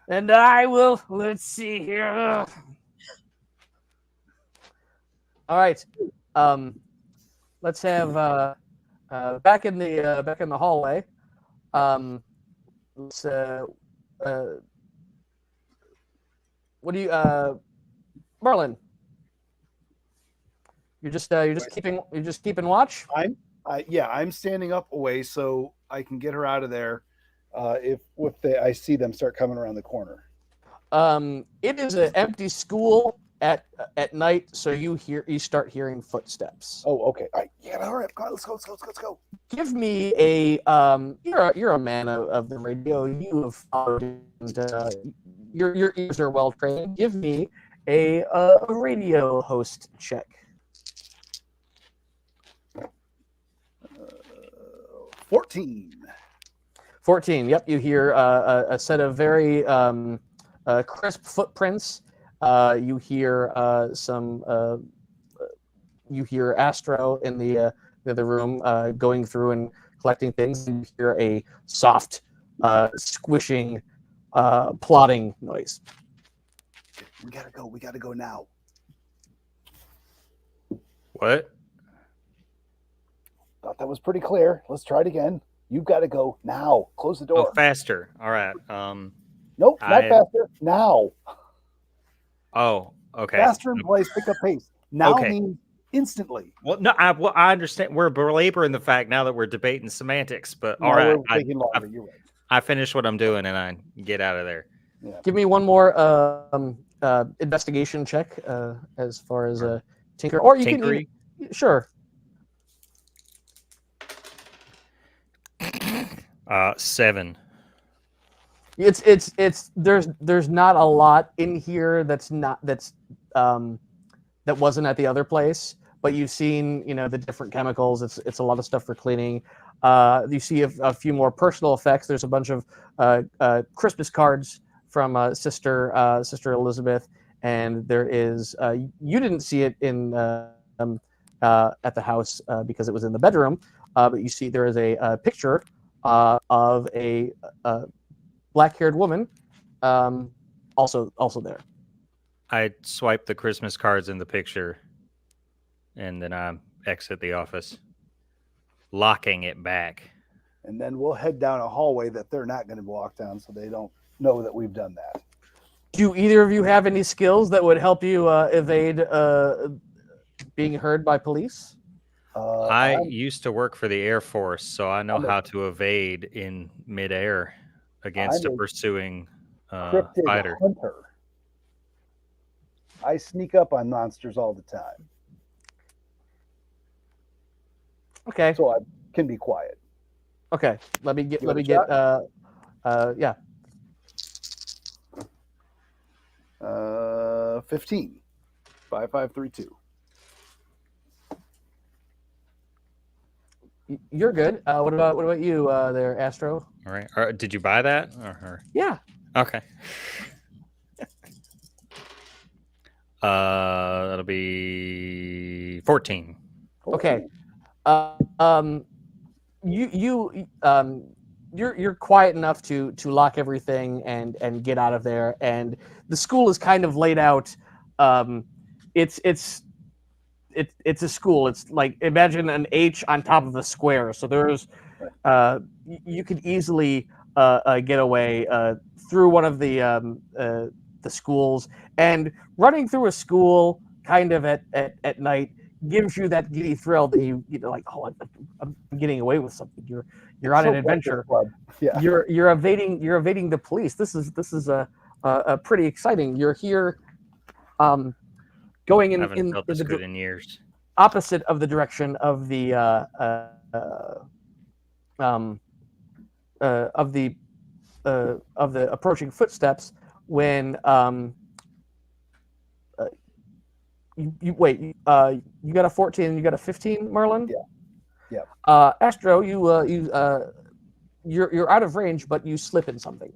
And I will, let's see here. All right. Let's have back in the hallway. Let's what do you Merlin? You're just keeping watch? I'm standing up away so I can get her out of there. If I see them start coming around the corner. It is an empty school at night, so you start hearing footsteps. Oh, okay. All right. Yeah, all right. Let's go. Give me a you're a man of the radio. You have followed, and your ears are well trained. Give me a radio host check. 14. 14. Yep, you hear a set of very crisp footprints. You hear You hear Astro in the other room going through and collecting things, and you hear a soft, squishing, plodding noise. We gotta go. We gotta go now. What? Thought that was pretty clear. Let's try it again. You've got to go now. Close the Oh, door. faster. All right. Nope, not faster. Now. Oh, okay. Faster in place, pick up pace. Now Okay. means instantly. Well, no, I understand. We're belaboring the fact now that we're debating semantics, but all Now right. we're taking longer. You're right. I finish what I'm doing and I get out of there. Yeah. Give me one more investigation check as far as tinker, or you Tinkery? can sure. 7. It's there's not a lot in here that wasn't at the other place, but you've seen the different chemicals. It's a lot of stuff for cleaning. You see a few more personal effects. There's a bunch of Christmas cards from Sister Elizabeth, and there is you didn't see it in at the house because it was in the bedroom, but you see there is a picture of a black-haired woman, also there. I swipe the Christmas cards in the picture, and then I exit the office, locking it back. And then we'll head down a hallway that they're not going to walk down, so they don't know that we've done that. Do either of you have any skills that would help you evade being heard by police? I used to work for the Air Force, so I know how to evade in midair against a pursuing cryptid fighter. hunter. I sneak up on monsters all the time, Okay. so I can be quiet. Okay. Let me get. Give it a Yeah. 15. 5532. You're good. What about you there, Astro? All right. Did you buy that? Yeah. Okay. That'll be 14. Okay. You're quiet enough to lock everything and get out of there. And the school is kind of laid out. It's a school. It's like, imagine an H on top of a square. So there's you could easily get away through one of the schools, and running through a school kind of at night gives you that giddy thrill that you like, oh, I'm getting away with something. You're on an adventure. Yeah. You're evading the police. This is a pretty exciting. You're here going I haven't felt this the good in years. opposite of the direction of the approaching footsteps when you wait. You got a 14 and you got a 15, Merlin? Yeah. Astro, you're out of range, but you slip in something.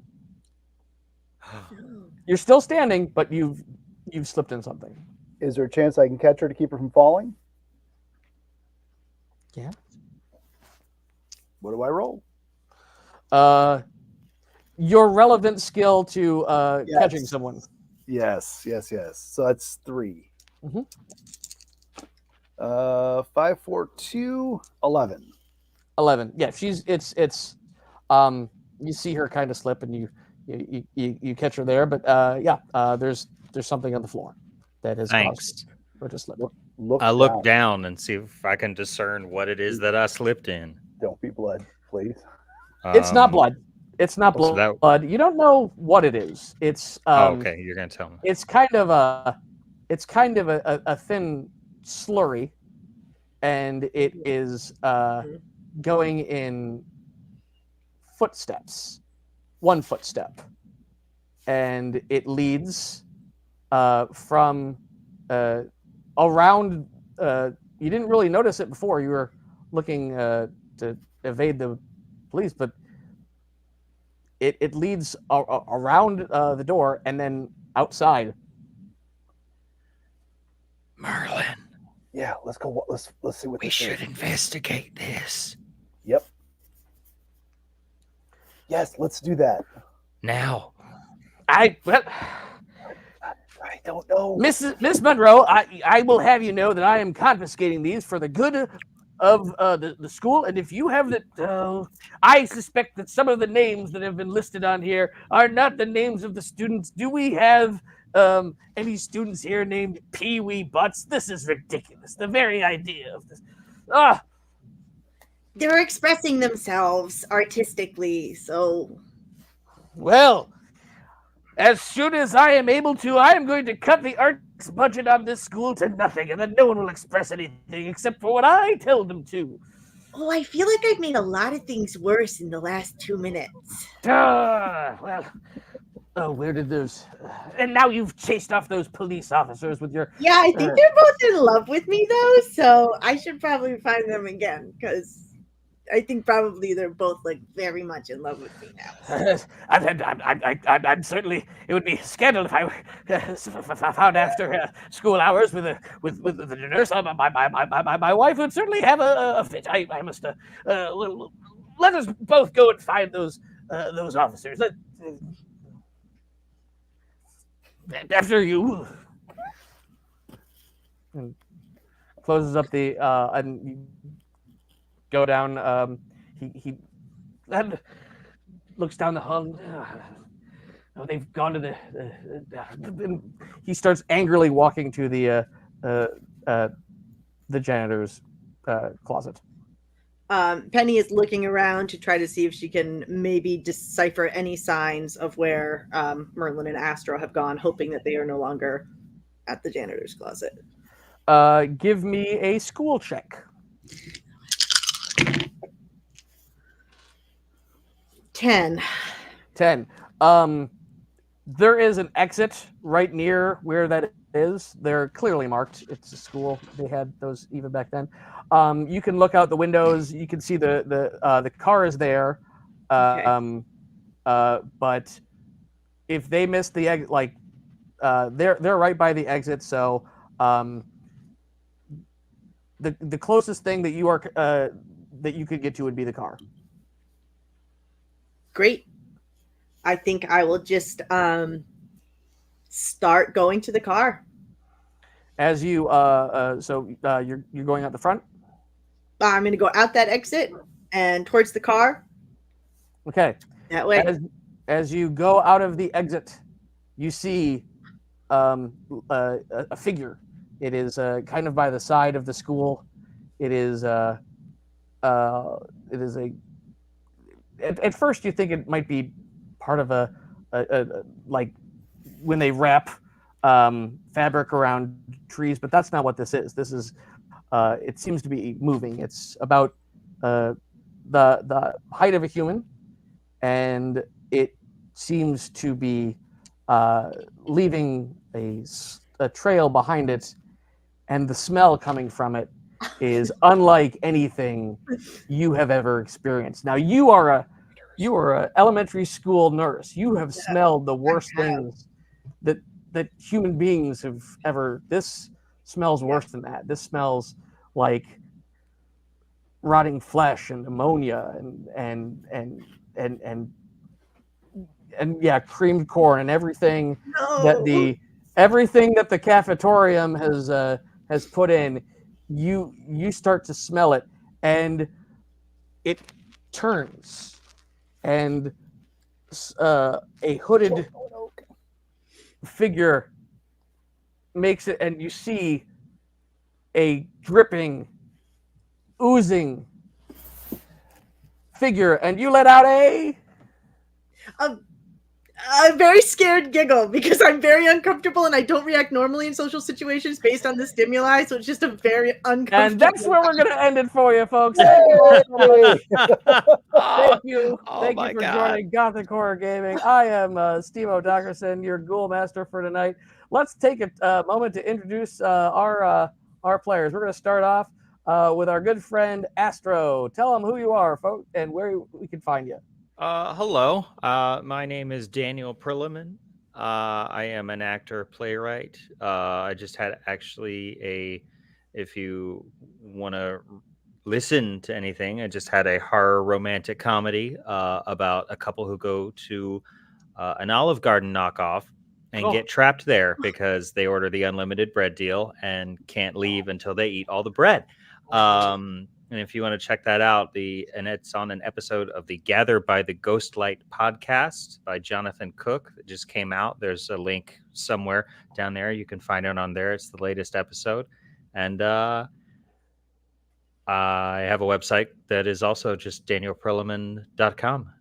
You're still standing, but you've slipped in something. Is there a chance I can catch her to keep her from falling? Yeah. What do I roll? Your relevant skill to Yes. catching someone. Yes. So that's 3. Mhm. 5, 4, 2, 11. 11. Yeah, you see her kind of slip and you catch her there, but there's something on the floor that has Thanks. caused her to slip. I look down and see if I can discern what it is that I slipped in. Don't be blood, please. It's not blood. It's not so blood. that- You don't know what it is. It's okay, you're gonna tell me. It's kind of a thin slurry, and it is going in footsteps, one footstep, and it leads from around. You didn't really notice it before. You were looking to evade the police, but it leads around the door and then outside. Merlin, Yeah, let's go. Let's see what we this should is. investigate this. Yep. Yes, let's do that. Now. I don't know. Miss Monroe, I will have you know that I am confiscating these for the good of the school. And if you have I suspect that some of the names that have been listed on here are not the names of the students. Do we have any students here named Pee Wee Butts? This is ridiculous. The very idea of this. Ah, They're expressing themselves artistically, so well, as soon as I am able to, I am going to cut the arts budget on this school to nothing, and then no one will express anything except for what I tell them to. oh, I feel like I've made a lot of things worse in the last 2 minutes. Well, oh, where did those? And now you've chased off those police officers with your. Yeah, I think they're both in love with me though, so I should probably find them again because I think probably they're both like very much in love with me now. I'm certainly. It would be a scandal if I were found after school hours with the nurse. My wife would certainly have a fit. I must. Let us both go and find those officers. After you. And closes up the and you go down. He and looks down the hall. Oh, they've gone to the. He starts angrily walking to the janitor's closet. Penny is looking around to try to see if she can maybe decipher any signs of where Merlin and Astro have gone, hoping that they are no longer at the janitor's closet. Give me a school check. 10. 10. There is an exit right near where that is. They're clearly marked. It's a school. They had those even back then. You can look out the windows. You can see the car is there. Okay. But if they miss the exit, like they're right by the exit. So the closest thing that you are that you could get to would be the car. Great. I think I will just start going to the car. As you you're going out the front. I'm going to go out that exit and towards the car. Okay. That way. As you go out of the exit, you see a figure. It is kind of by the side of the school. It is a. At first, you think it might be part of a like when they wrap fabric around trees, but that's not what this is. This is it seems to be moving. It's about the height of a human, and it seems to be leaving a trail behind it, and the smell coming from it is unlike anything you have ever experienced. Now you are a elementary school nurse. You have smelled the worst things that human beings have ever. This smells worse than that. This smells like rotting flesh and ammonia and yeah, creamed corn and everything everything that the cafetorium has put in. You start to smell it, and it turns, and a hooded figure makes it, and you see a dripping, oozing figure, and you let out a very scared giggle because I'm very uncomfortable and I don't react normally in social situations based on the stimuli. So it's just a very uncomfortable. And that's where we're going to end it for you, folks. Thank you. Thank you for joining Gothic Horror Gaming. I am Steve O'Dockerson, your Ghoul Master for tonight. Let's take a moment to introduce our players. We're going to start off with our good friend Astro. Tell them who you are, folks, and where we can find you. Hello. My name is Daniel Perliman. I am an actor, playwright. I just had actually if you want to listen to anything. I just had a horror romantic comedy about a couple who go to an Olive Garden knockoff and Oh. get trapped there because they order the unlimited bread deal and can't leave until they eat all the bread. And if you want to check that out, and it's on an episode of the Gather by the Ghostlight podcast by Jonathan Cook that just came out. There's a link somewhere down there. You can find it on there. It's the latest episode. And I have a website that is also just danielperliman.com.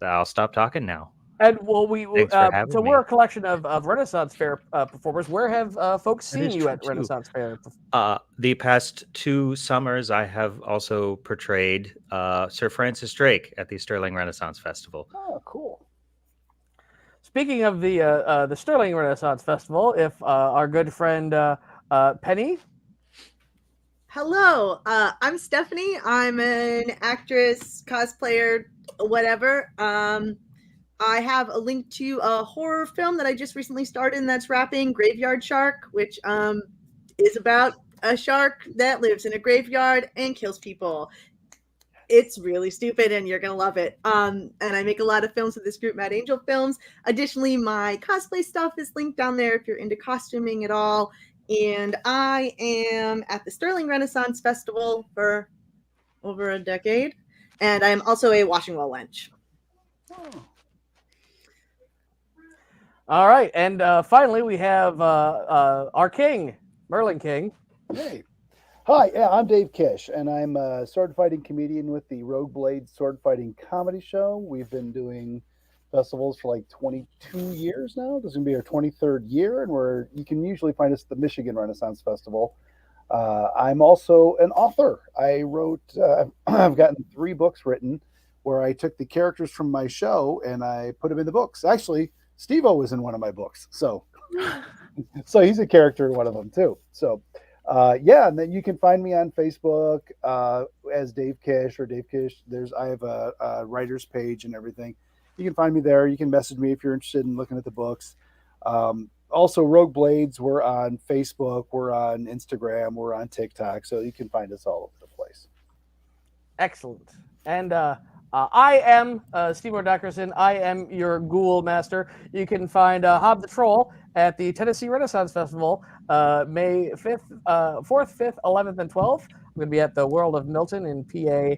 I'll stop talking now. And well, Thanks for having so me. we're a collection of Renaissance Fair performers. Where have folks That is seen you true, at too. Renaissance Fair? The past 2 summers, I have also portrayed Sir Francis Drake at the Sterling Renaissance Festival. Oh, cool. Speaking of the Sterling Renaissance Festival, if our good friend Penny. Hello, I'm Stephanie. I'm an actress, cosplayer, whatever. I have a link to a horror film that I just recently started and that's wrapping, Graveyard Shark, which is about a shark that lives in a graveyard and kills people. It's really stupid and you're going to love it. And I make a lot of films with this group, Mad Angel Films. Additionally, my cosplay stuff is linked down there if you're into costuming at all. And I am at the Sterling Renaissance Festival for over a decade. And I'm also a washing well wench. Oh. All right, and finally we have our king, Merlin King. Hey. Hi, yeah, I'm Dave Kish, and I'm a sword fighting comedian with the Rogue Blade Sword Fighting Comedy Show. We've been doing festivals for like 22 years now. This is going to be our 23rd year, and you can usually find us at the Michigan Renaissance Festival. I'm also an author. I've gotten 3 books written where I took the characters from my show and I put them in the books. Actually, Steve-O was in one of my books, so he's a character in one of them too. So, and then you can find me on Facebook as Dave Kish or Dave Kish. I have a writer's page and everything. You can find me there. You can message me if you're interested in looking at the books. Also, Rogue Blades, we're on Facebook, we're on Instagram, we're on TikTok, so you can find us all over the place. Excellent. And I am Steve Dickerson. I am your Ghoul Master. You can find Hob the Troll at the Tennessee Renaissance Festival May 5th, 4th, 5th, 11th, and 12th. I'm going to be at the World of Milton in PA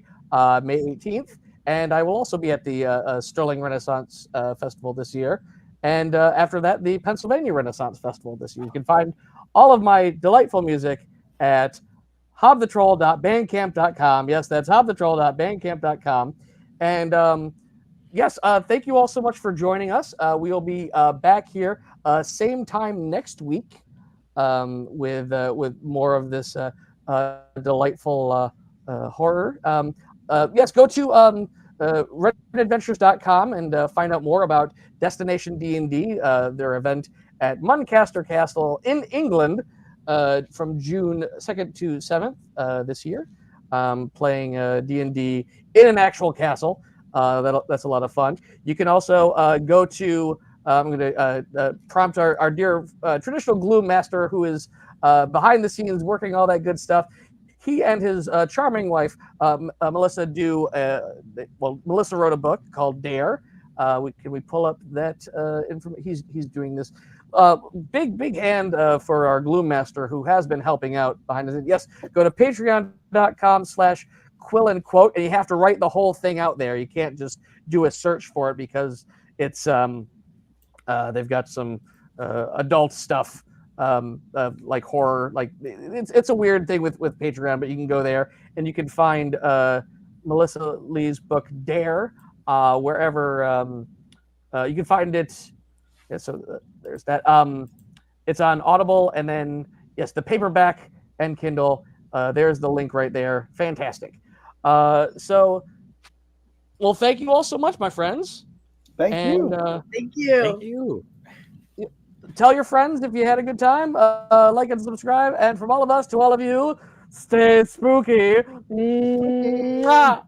May 18th. And I will also be at the Sterling Renaissance Festival this year. And after that, the Pennsylvania Renaissance Festival this year. You can find all of my delightful music at hobthetroll.bandcamp.com. Yes, that's hobthetroll.bandcamp.com. And yes, thank you all so much for joining us. We will be back here same time next week with more of this delightful horror. Yes, go to redadventures.com and find out more about Destination D&D, their event at Muncaster Castle in England from June 2nd to 7th this year, playing D&D in an actual castle. That's a lot of fun. You can also go to, I'm going to prompt our dear traditional gloom master who is behind the scenes working all that good stuff. He and his charming wife, Melissa, Melissa wrote a book called Dare. Can we pull up that information? He's doing this. Big hand for our Gloom Master who has been helping out behind the scenes. Yes, go to patreon.com/quill&quote, and you have to write the whole thing out there. You can't just do a search for it because it's they've got some adult stuff. Like horror, like it's a weird thing with Patreon, but you can go there and you can find Melissa Lee's book Dare wherever you can find it. Yeah, so there's that. It's on Audible, and then yes, the paperback and Kindle. There's the link right there. Fantastic. So, well, thank you all so much, my friends. Thank you. Thank you. Thank you. Tell your friends if you had a good time. Like and subscribe. And from all of us to all of you, stay spooky. Mwah!